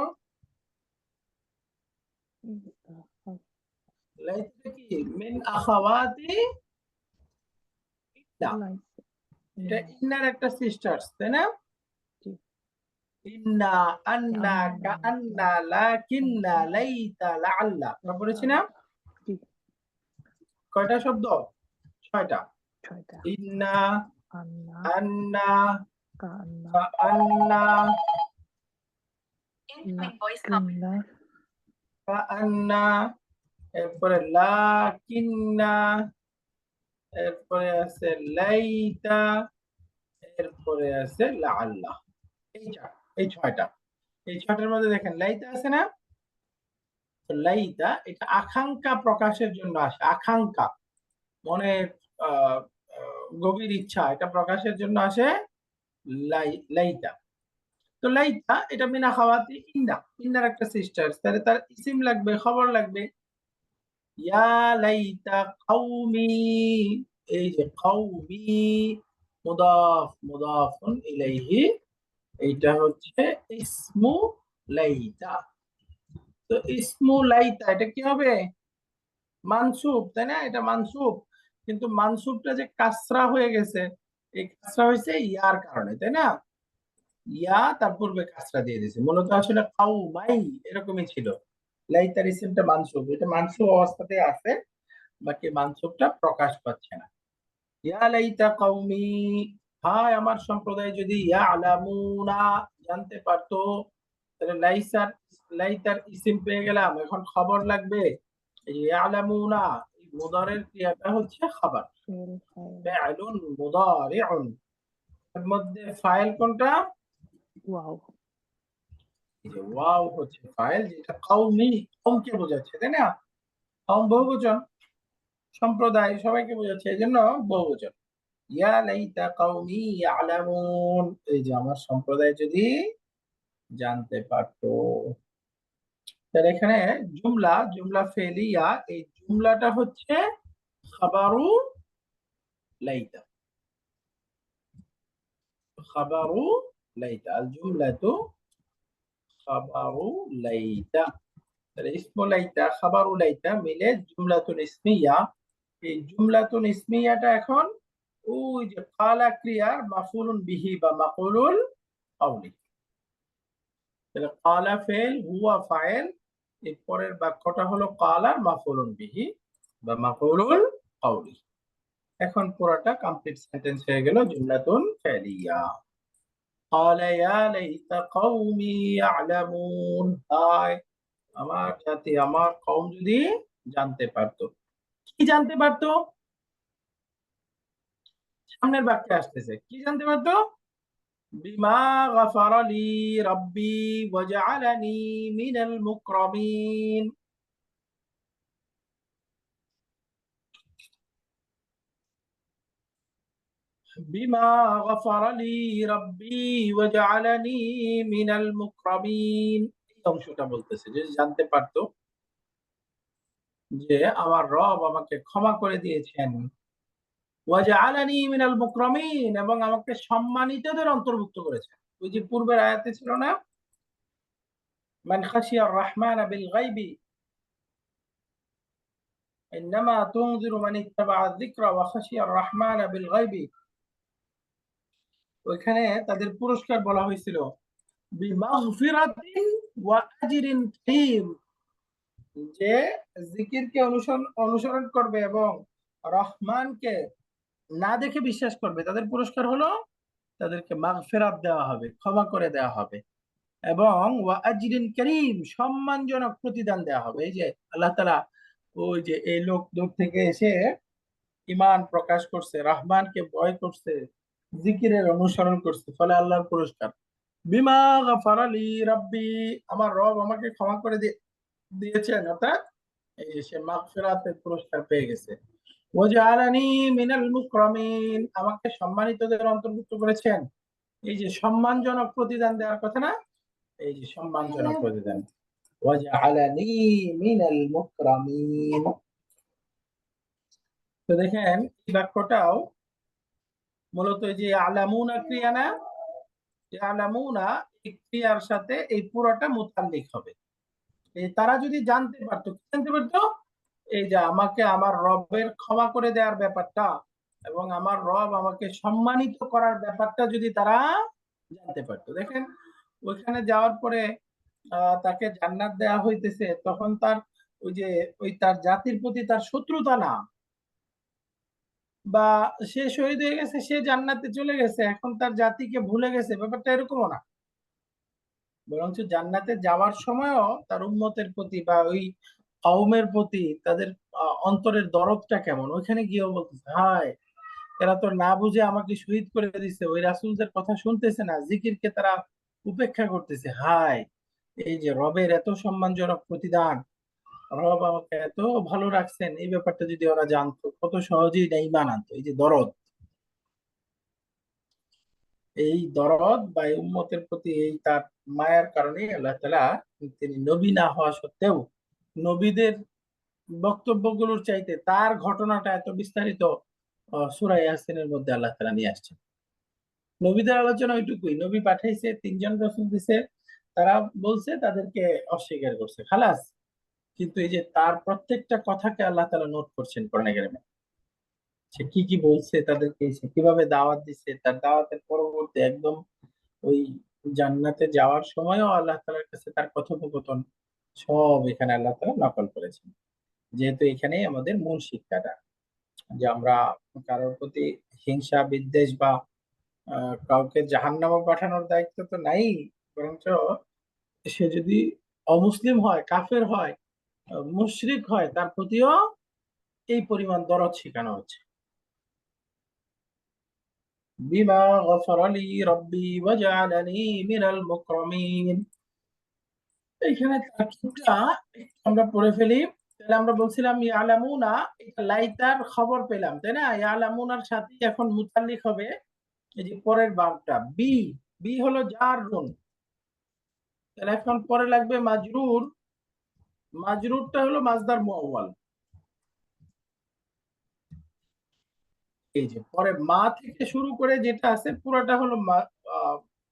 লাইতাটা কি? মিন আখাওয়াতি ইন্না। এটা ইন্নার একটা সিস্টার্স, তাই না? ইন্না, আন্না, কাআন্না, লাকিন্না, লাইতা, লাআল্লা। আমরা পড়েছি না? কয়টা শব্দ? 6টা। ইন্না, আন্না, কাআন্না, কাআন্না, এরপরে লাকিন্না, এরপরে আছে লাইতা, এরপরে আছে লাআল্লাহ। এই 6টা। এই 6টার মধ্যে দেখেন লাইতা আছে না? তো লাইতা এটা আকাঙ্ক্ষা প্রকাশের জন্য আসে, আকাঙ্ক্ষা মনের আহ, গভীর ইচ্ছা এটা প্রকাশের জন্য আসে লাইতা। তো লাইতা এটা মিনা খাওয়াতি ইন্না, ইন্নার একটা সিস্টার, তাহলে তার ইসিম লাগবে, খবর লাগবে। ইয়া লাইতা কওমি, এই যে কওমি মুদাফ মুদাফুন ইলাইহি, এইটা হচ্ছে ইসমু লাইতা। তো ইসমু লাইতা এটা কি হবে? মানসুব, তাই না? এটা মানসুব, কিন্তু মানসুবটা যে কাসরা হয়ে গেছে, এই কাসরা হয়েছে ইয়ার কারণে, তাই না? ইয়া তার পূর্বে কাসরা দিয়ে দিয়েছে, মূলত আসলে কাউমাই এরকমই ছিল। লাইতার ইসিমটা মানসুব, এটা মানসুব অবস্থাতে আছে, বাকি মানসুবটা প্রকাশ পাচ্ছে না। ইয়া লাইতা কওমি, হায় আমার সম্প্রদায় যদি ইয়ালামুনা জানতে পারতো। তাহলে লাইতার ইসিম পেয়ে গেলাম, এখন খবর লাগবে। ইয়ালামুনা এই মুদারের ক্রিয়াটা হচ্ছে খবর, ফাইলুন মুদারিউন। এর মধ্যে ফাইল কোনটা? ওয়াও। এই যে ওয়াও হচ্ছে ফাইল, যেটা কওমি কওমকে বোঝাচ্ছে, তাই না? কওম বহুবচন, সম্প্রদায় সবাইকে বোঝাচ্ছে, এই জন্য বহুবচন। ইয়া লাইতা কওমি ইয়ালামুন, এই যে আমার সম্প্রদায় যদি জানতে পারতো। তাহলে এখানে জুমলা, জুমলা ফেলিয়া, এই জুমলাটা হচ্ছে খাবারু লাইতা, খাবারু লাইতা, আল জুমলাতু খাবারু লাইতা। তাহলে ইসমু লাইতা খাবারু লাইতা মিলে জুমলাতুন ইসমিয়া। এই জুমলাতুন ইসমিয়াটা এখন ওই যে কালা ক্রিয়ার মাফউলুন বিহি বা মাফউলুল কাউলি। তাহলে কালা ফেল, হুয়া ফাইল, এর পরের বাক্যটা হলো কালার মাফউলুন বিহি বা মাফউলুল কাউলি। এখন পুরোটা কমপ্লিট সেন্টেন্স হয়ে গেল জুমলাতুন ফাইলিয়া। ক্বালা ইয়া লাইতা কওমি ইয়ালামুন, হায় আমার জাতি, আমার কওম যদি জানতে পারতো। কি জানতে পারতো? সামনের বাক্যে আসতেছে, কি জানতে পারতো? বিমা গাফারা লি রাব্বি ওয়া জাআলানি মিনাল মুকরামিন। বিমা গাফারা লি রাব্বি ওয়া জাআলানি মিনাল মুকরামিন। এই অংশটা বলতেছে যে জানতে পারতো যে আমার রব আমাকে ক্ষমা করে দিয়েছেন, ওয়া জাআলানি মিনাল মুকরামিন, এবং আমাকে সম্মানিতদের অন্তর্ভুক্ত করেছেন। ওই যে পূর্বের আয়াতে ছিল না, মান খাশিয়ার রাহমানা বিল গায়বি ইন্নামা তুনজিরু মান ইত্তাবা'a যিকরা ওয়া খাশিয়ার রাহমানা বিল গায়বি। ওইখানে তাদের পুরস্কার বলা হয়েছিল বিমাগফিরাতিন ওয়া আজরিন কারীম, যে জিকিরকে অনুসরণ করবে এবং রহমানকে না দেখে বিশ্বাস করবে, তাদের পুরস্কার হলো তাদেরকে মাগফিরাত দেওয়া হবে, ক্ষমা করে দেওয়া হবে, এবং ওয়া আজরিন কারীম, সম্মানজনক প্রতিদান দেওয়া হবে। এই যে আল্লাহ তাআলা ওই যে এই লোক দূর থেকে এসে ঈমান প্রকাশ করছে, রহমানকে ভয় করছে, জিকিরের অনুসরণ করছে, ফলে আল্লাহর পুরস্কার। বিমা গাফারা লি রাব্বি, আমার রব আমাকে ক্ষমা করে দিয়েছেন, অর্থাৎ এই যে সে মাগফিরাতের পুরস্কার পেয়ে গেছে। ওয়া জাআলানি মিনাল মুকরামিন, আমাকে সম্মানিতদের অন্তর্ভুক্ত করেছেন। এই যে সম্মানজনক প্রতিদান দেওয়ার কথা না, এই যে সম্মানজনক প্রতিদান। ওয়া জাআলানি মিনাল মুকরামিন। তো দেখেন এই বাক্যটাও মূলত এই যে আলামুনা ক্রিয়া না, আলামুনা এই ক্রিয়ার সাথে এই পুরোটা মুতাল্লিক হবে। এই তারা যদি জানতে পারতো, কি জানতে পারতো? এই যে আমাকে আমার রবের ক্ষমা করে দেওয়ার ব্যাপারটা এবং আমার রব আমাকে সম্মানিত করার ব্যাপারটা যদি তারা জানতে পারতো। দেখেন ওইখানে যাওয়ার পরে তাকে জান্নাত দেওয়া হইতেছে, তখন তার ওই যে ওই তার জাতির প্রতি তার শত্রুতা না, বা সে শহীদ হয়ে গেছে, সে জান্নাতে চলে গেছে, এখন তার জাতিকে ভুলে গেছে, ব্যাপারটা এরকমও না। বরঞ্চ জান্নাতে যাওয়ার সময়ও তার উম্মতের প্রতি বা ওই কওমের প্রতি তাদের অন্তরের দরদটা কেমন, ওইখানে গিয়েও বলতেছে হায় এরা তো না বুঝে আমাকে শহীদ করে দিচ্ছে, ওই রাসূলদের কথা শুনতেছে না, জিকিরকে তারা উপেক্ষা করতেছে। হায় এই যে রবের এত সম্মানজনক প্রতিদান, রব আমাকে এত ভালো রাখছেন, এই ব্যাপারটা যদি ওরা জানতো কত সহজেই না ঈমান আনতো। এই যে দরদ, এই দরদ বা এই উম্মতের প্রতি এই তার মায়ার কারণে আল্লাহ তাআলা তিনি নবী না হওয়া সত্ত্বেও নবীদের বক্তব্যগুলোর চাইতে তার ঘটনাটা এত বিস্তারিত সূরা ইয়াসিনের মধ্যে আল্লাহ তাআলা নিয়ে আসছেন। নবীদের আলোচনা ওইটুকুই, নবী পাঠাইছে, 3 জন রাসূল দিছে, তারা বলছে, তাদেরকে অস্বীকার করছে, খালাস। কিন্তু এই যে তার প্রত্যেকটা কথাকে আল্লাহ তাআলা নোট করছেন কোরআনে কারিমে, সে কি কি বলছে, তাদেরকে সে কিভাবে দাওয়াত দিচ্ছে, তার দাওয়াতের পরবর্তী একদম ওই জান্নাতে যাওয়ার সময়ও আল্লাহ তাআলার কাছে তার কথোপকথন সব এখানে আল্লাহ তাআলা নকল করেছেন। যেহেতু এখানেই আমাদের মূল শিক্ষাটা, যে আমরা কারোর প্রতি হিংসা বিদ্বেষ বা কাউকে জাহান্নামে পাঠানোর দায়িত্ব তো নাই, বরঞ্চ সে যদি অমুসলিম হয়, কাফের হয়, মুশরিক হয়, তার প্রতিও এই পরিমাণ দরদ শেখানো হচ্ছে। বিমা গফারা লি রাব্বি ওয়া জাআলানি মিনাল মুকরামিন। এইখানে তারকিবটা আমরা পড়ে ফেলি। তাহলে আমরা বলছিলাম ইয়ালামুনা, এটা লাইতার খবর পেলাম, তাই না? ইয়ালামুনার সাথে এখন মুতাল্লিক হবে এই যে পরের ভার্বটা বি। বি হলো জারুন, তাহলে এখন পরে লাগবে মাজরুর। মাজরুরটা হলো মাজদার মুআওয়াল। এই যে পরে মা থেকে শুরু করে যেটা আছে পুরোটা হলো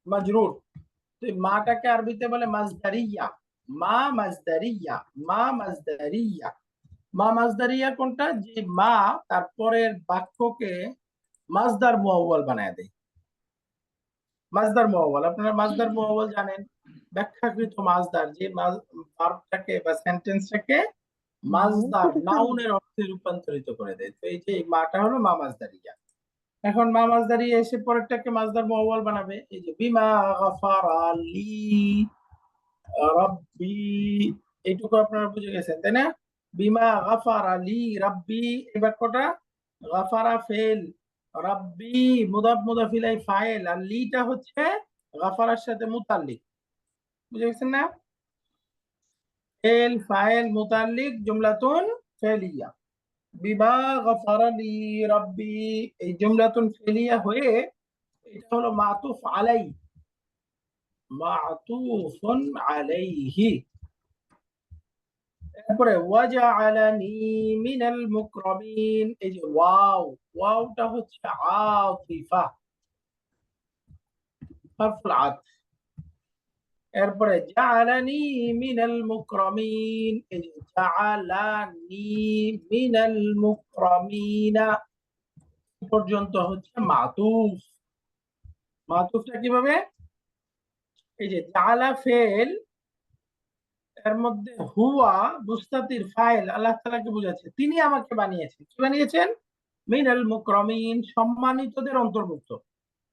মাজরুর। তো এই মাটাকে আরবিতে বলে মাজদারিয়া। মা মাজদারিয়া, মা মাজদারিয়া। মা মাজদারিয়া কোনটা? যে মা তারপরের বাক্যকে মাসদার মুআওয়াল বানায় দেয়। মাসদার মুআওয়াল, আপনারা মাসদার মুআওয়াল জানেন, ব্যাখ্যাকৃত মাসদার, যে ভার্বটাকে বা সেন্টেন্সটাকে মাসদার নাউনের অর্থে রূপান্তরিত করে দেয়। তো এই যে এই মাটা হলো মা মাসদারিয়া। এখন মা মাসদারিয়া এসে পরেরটাকে মাসদার মুআওয়াল বানাবে। এই যে বিমা গাফারা লি রাব্বি, এইটুকু আপনারা বুঝে গেছেন তাই না? বিমা গাফারা লি রাব্বি, এই বাক্যটা গাফারা ফেল, রাব্বি মুদাফ মুদাফ ইলাই ফাইল, আর লিটা হচ্ছে গাফারার সাথে মুতাল্লিক। বুঝে গেছেন না? ফেল ফাইল মুতাল্লিক জুমলাতুন ফেলিয়া। বিমা গাফারা লি রাব্বি, এই জুমলাতুন ফেলিয়া হয়ে এটা হলো মাতুফ আলাই, মাতুফুন আলাইহি। তারপরে ওয়াজআলানি মিনাল মুকরামিন, এই যে ওয়াও, ওয়াওটা হচ্ছে আতিফা, হারফুল আতফ। এরপরে জাআলানি মিনাল মুকরামিন, এই যে জাআলানি মিনাল মুকরামিনা পর্যন্ত হচ্ছে মাতুফ। মাতুফটা কিভাবে? এই যে জাআলা ফেল, এর মধ্যে হুয়া মুস্তাতির ফাইল, আল্লাহ তাআলাকে বোঝাচ্ছে, তিনি আমাকে বানিয়েছেন। কি বানিয়েছেন? মিনাল মুকরামিন, সম্মানিতদের অন্তর্ভুক্ত।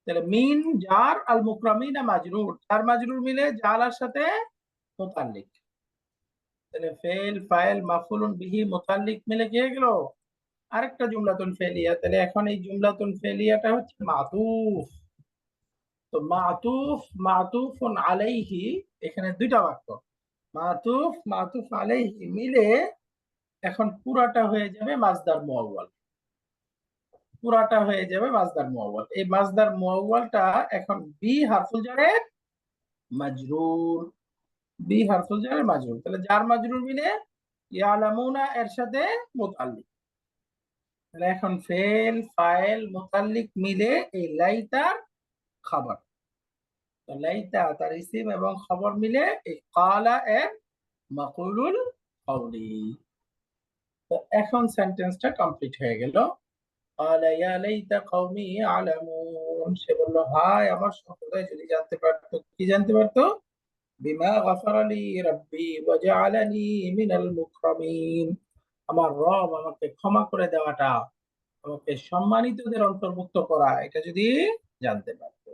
তাহলে মিন জার, আল মুকরামিনা মাজরুর, জার মাজরুর মিলে জালার সাথে মুতাল্লিক। তাহলে ফেল ফাইল মাফউলুন বিহি মুতাল্লিক মিলে কি হয়ে গেল? আরেকটা জুমলাতুন ফেলিয়া। তাহলে এখন এই জুমলাতুন ফেলিয়াটা হচ্ছে মাতুফ। তো মাতুফ মাতুফুন আলাইহি, এখানে দুইটা বাক্য, মাতুফ মাতুফ আলাইহি মিলে এখন পুরাটা হয়ে যাবে মাসদার মুআওয়াল। পুরাটা হয়ে যাবে মাসদার মুআওয়াল। এই মাসদার মুআওয়ালটা এখন বি হারফুল জারের মাজরুর, বি হারফুল জারের মাজরুর। তাহলে জার মাজরুর মিলে ইয়ালামুনা এর সাথে মুতাল্লিক। তাহলে এখন ফেল ফাইল মুতাল্লিক মিলে এই লাইতার খবর। তো লাইতা তার ইসিম এবং খবর মিলে এই কালা এর মাকুলুল কওলি। তো এখন সেন্টেন্সটা কমপ্লিট হয়ে গেল। ক্বালা ইয়া লাইতা কওমি ইয়ালামুন, সে বলল হায় আমার সম্প্রদায় যদি জানতে পারতো। কি জানতে পারতো? বিমা গাফারা লি রাব্বি ওয়া জাআলানি মিনাল মুকরামিন, আমার রব আমাকে ক্ষমা করে দেওয়াটা, আমাকে সম্মানিতদের অন্তর্ভুক্ত করা, এটা যদি জানতে পারতো।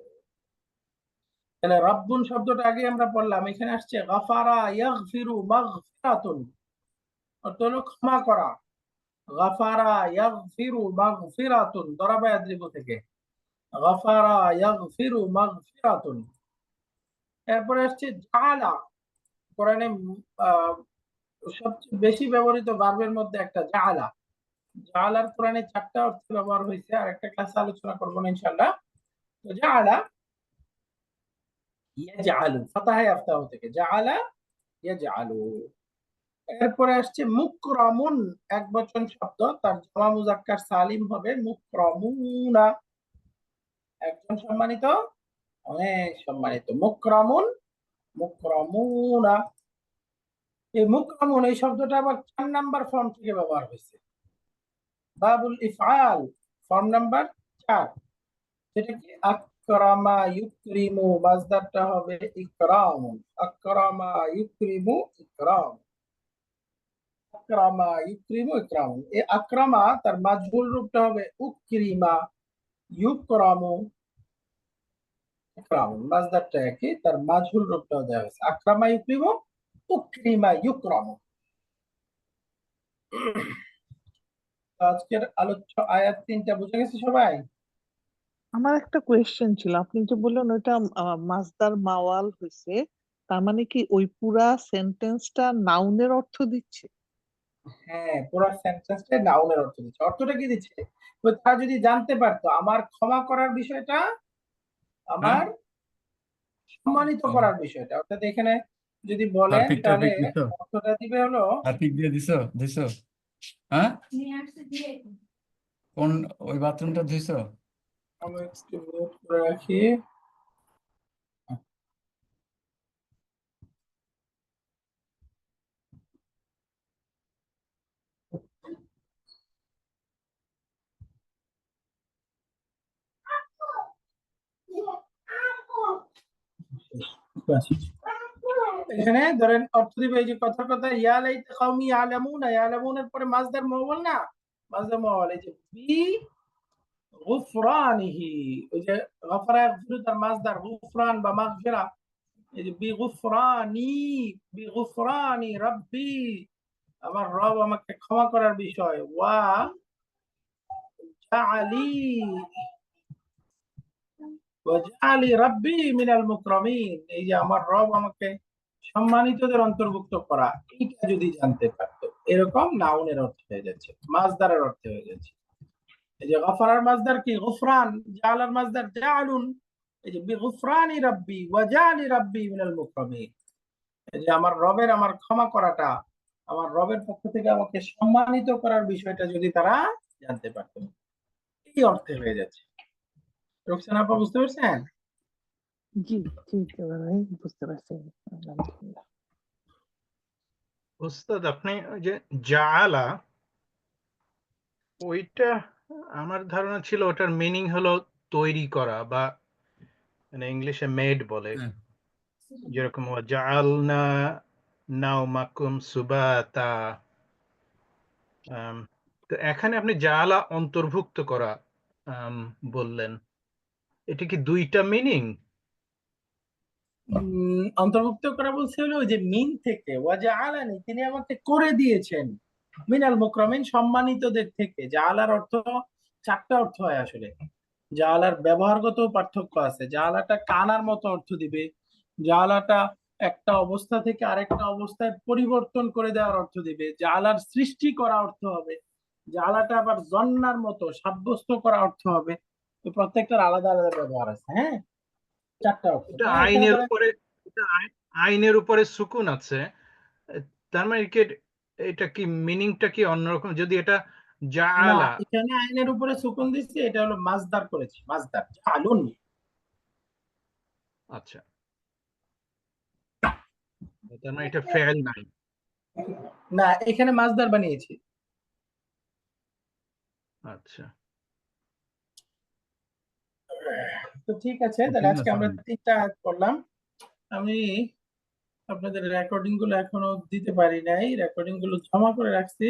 তাহলে রাব্বুন শব্দটা আগে আমরা পড়লাম, এখানে আসছে গাফারা ইয়াগফিরু মাগফিরাতুন, অর্থ হলো ক্ষমা করা। গাফারা ইয়াগফিরু মাগফিরাতুন, দরাবা ইয়াদরিবু থেকে গাফারা ইয়াগফিরু মাগফিরাতুন। এরপরে আসছে জাআলা, কোরআনে সবচেয়ে বেশি ব্যবহৃত ভার্বের মধ্যে একটা জাআলা। জাআলার কোরআনে 4টা অর্থ ব্যবহার হয়েছে, আর একটা ক্লাসে আলোচনা করব না ইনশাআল্লাহ। তো জাআলা ইয়াজআলু, ফাতাহায়ে আফতাহু থেকে জাআলা ইয়াজআলু। এরপরে আসছে মুকরামুন, একবচন শব্দ, তার জামা মুযাক্কার সালিম হবে মুকরামুনা, একজন সম্মানিত, অনেক সম্মানিত। মুকরামুন মুকরামুনা, এই মুকরামুন এই শব্দটা আবার 4 নাম্বার ফর্ম থেকে ব্যবহার হয়েছে, বাবুল ইফআল, ফর্ম নাম্বার 4। সেটা কি? আকরামা ইউকরিমু, মাসদারটা হবে ইকরামুন, আকরামা ইউকরিমু ইকরাম, আকরামা ইউকরিমু ইকরামুন। এই আকরামা তার মাজহুল রূপটা হবে উকরিমা ইউকরামু ইকরামুন, মাসদারটা একই, তার মাজহুল রূপটাও দেওয়া হয়েছে, আকরামা ইউকরিমু উকরিমা ইউকরামু। আজকের আলোচ্য আয়াত 3টা বুঝে গেছে সবাই? আমার একটা কোয়েশ্চেন ছিল, আপনি যে বললেন ওইটা মাসদার মাওয়াল হয়েছে, তার মানে কি ওই পুরা সেন্টেন্সটা নাউনের অর্থ দিচ্ছে? হ্যাঁ, পুরো সেন্টেন্সটা নাউনের অর্থ দিচ্ছে। অর্থটা কি দিচ্ছে? তো তারা যদি জানতে পারতো আমার ক্ষমা করার বিষয়টা, আমার সম্মানিত করার বিষয়টা, অর্থাৎ এখানে যদি বলেন টাপিক তাহলে টাপিক দিছো, অর্থটা দিবে হলো, টাপিক দিয়ে দিছো দিছো হ্যাঁ কোন ওই বাথরুমটা ধুইছো? আমি একটু মিউট করে রাখি। এখানে ধরেন অর্থ দিবে এই যে কথার কথা ইয়া লাইতা কওমি ইয়ালামুনা, ইয়ালামুনের পরে মাসদার মাওয়াল না, মাসদার মাওয়াল এই যে বি গুফরানিহি, ওই যে গফারা ইয়াগফিরু তার মাসদার গুফরান বা মাগফিরা, এই যে বি গুফরানি রাব্বি, আমার রব আমাকে ক্ষমা করার বিষয়, ওয়া জাআলি ওয়াজআলি রাব্বি মিনাল মুকরামিন, এই যে আমার রব আমাকে সম্মানিতদের অন্তর্ভুক্ত করা, এইটা যদি জানতে পারতো, এরকম নাউনের অর্থ হয়ে যাচ্ছে, মাসদারের অর্থ হয়ে যাচ্ছে। এই যে গফারার মাসদার কি গুফরান, জাআলার মাসদার জাআলুন, এই যে বিগুফরানি রাব্বি ওয়াজআলি রাব্বি মিনাল মুকরামিন, এই যে আমার রবের আমার ক্ষমা করাটা, আমার রবের পক্ষ থেকে আমাকে সম্মানিত করার বিষয়টা যদি তারা জানতে পারতো, এই অর্থে হয়ে যাচ্ছে। রোকসানা আপা বুঝতে পারছেন? জি জি ভাই, বুঝতে পারছি, আলহামদুলিল্লাহ। ওস্তাদ আপনি ওই যে জাআলা, ওইটা আমার ধারণা ছিল ওটার মিনিং হলো তৈরি করা, বা মানে ইংলিশে মেড বলে, হ্যাঁ। যেরকম জাআলনা নাওমাকুম সুবাতা। তো এখানে আপনি জাআলা অন্তর্ভুক্ত করা বললেন, এটা কি দুইটা মিনিং? অন্তর্ভুক্ত করা বলছে হলো ওই যে মিন থেকে, ওয়াজআলানি, তিনি আমাকে করে দিয়েছেন, মিনাল মুকরামিন, সম্মানিতদের থেকে। জাআলার অর্থ চারটা অর্থ হয় আসলে, জাআলার ব্যবহারগত পার্থক্য আছে। জাআলাটা কানার মতো অর্থ দিবে, জাআলাটা একটা অবস্থা থেকে আরেকটা অবস্থায় পরিবর্তন করে দেওয়ার অর্থ দিবে, জাআলার সৃষ্টি করা অর্থ হবে, জাআলাটা আবার জন্নার মতো সাব্যস্ত করা অর্থ হবে। তো প্রত্যেকটার আলাদা আলাদা ব্যবহার আছে। হ্যাঁ, চারটা অর্থ। এটা হ্যাঁ, এখানে আইনের ধরেন উপরে, এটা আইনের উপরে সুকুন আছে, তার মানে কি এটা কি মিনিংটা কি অন্যরকম? যদি এটা না, জাআলা, এখানে আইনের উপরে সুকুন দিচ্ছি, এটা হলো মাসদার করেছি, মাসদার জাআলুন। আচ্ছা, তার মানে এটা ফেল নাই। না, এখানে মাসদার বানিয়েছি। আচ্ছা, তো ঠিক আছে, তাহলে ঠিক আজকে আছে। আমরা 3টা আয়াত পড়লাম। আমি আপনাদের রেকর্ডিং গুলো এখনো দিতে পারি নাই, রেকর্ডিং গুলো জমা করে রাখছি,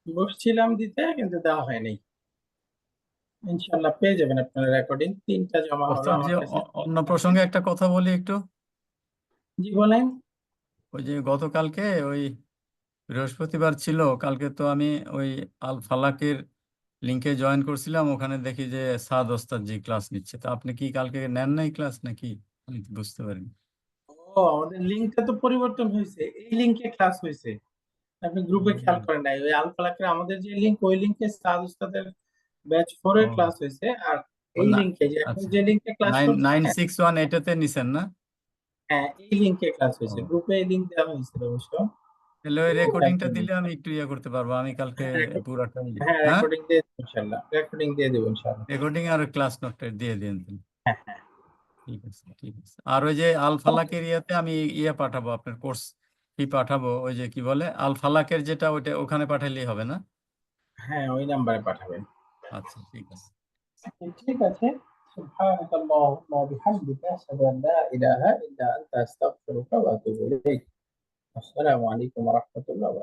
বসছিলাম দিতে কিন্তু দেওয়া হয়নি। ইনশাআল্লাহ পেয়ে যাবেন আপনারা রেকর্ডিং, 3টা জমা হলো ওস্তাদ আমার যে কাছে। অন্য প্রসঙ্গে একটা কথা বলি একটু। জি বলেন। ওই যে গতকালকে ওই বৃহস্পতিবার ছিল, কালকে তো আমি ওই আল ফালাকের লিংকে জয়েন করছিলাম, ওখানে দেখি যে সাদ ওস্তাদ জি ক্লাস নিচ্ছে। তো আপনি কি কালকে নেন নাই ক্লাস নাকি? আমি তো বুঝতে পারিনি। ও, আমাদের লিংকটা তো পরিবর্তন হয়েছে, এই লিংকে ক্লাস হয়েছে, আপনি গ্রুপে খেয়াল করেন নাই। ওই আল ফালাকের আমাদের যে লিংক, ওই লিংকে সাদ উস্তাদের ব্যাচ 4 এর ও ক্লাস হয়েছে, আর ও এই না, লিংকে যে এখন আচ্ছা, যে লিংকে ক্লাস করছে, 9961 এটাতে নিছেন না? হ্যাঁ এই লিংকে ক্লাস ও, হয়েছে, গ্রুপে এই লিংক দেওয়া হয়েছিল অবশ্য। তাহলে ওই রেকর্ডিংটা দিলে আমি একটু ইয়ে করতে পারবো। আমি কালকে পুরাটা হ্যাঁ, হ্যাঁ, রেকর্ডিং দিয়ে দেবো ইনশাআল্লাহ, রেকর্ডিং দিয়ে দেবো ইনশাআল্লাহ। রেকর্ডিং আর ক্লাস নোটটা দিয়ে দিন। হ্যাঁ হ্যাঁ। ঠিক আছে, ঠিক আছে। আর ওই যে আল ফালাকের ইয়েতে আমি ইয়ে পাঠাবো, আপনার কোর্স ফি পাঠাবো, ওই যে কি বলে আল ফালাকের যেটা, ওইটা ওখানে পাঠালেই হবে না? হ্যাঁ, ওই নাম্বারে পাঠাবেন। আচ্ছা, ঠিক আছে। ঠিক আছে। سبحانك اللهم وبحمدك أشهد أن لا إله إلا أنت أستغفرك وأتوب إليك. السلام عليكم ورحمة الله وبركاته.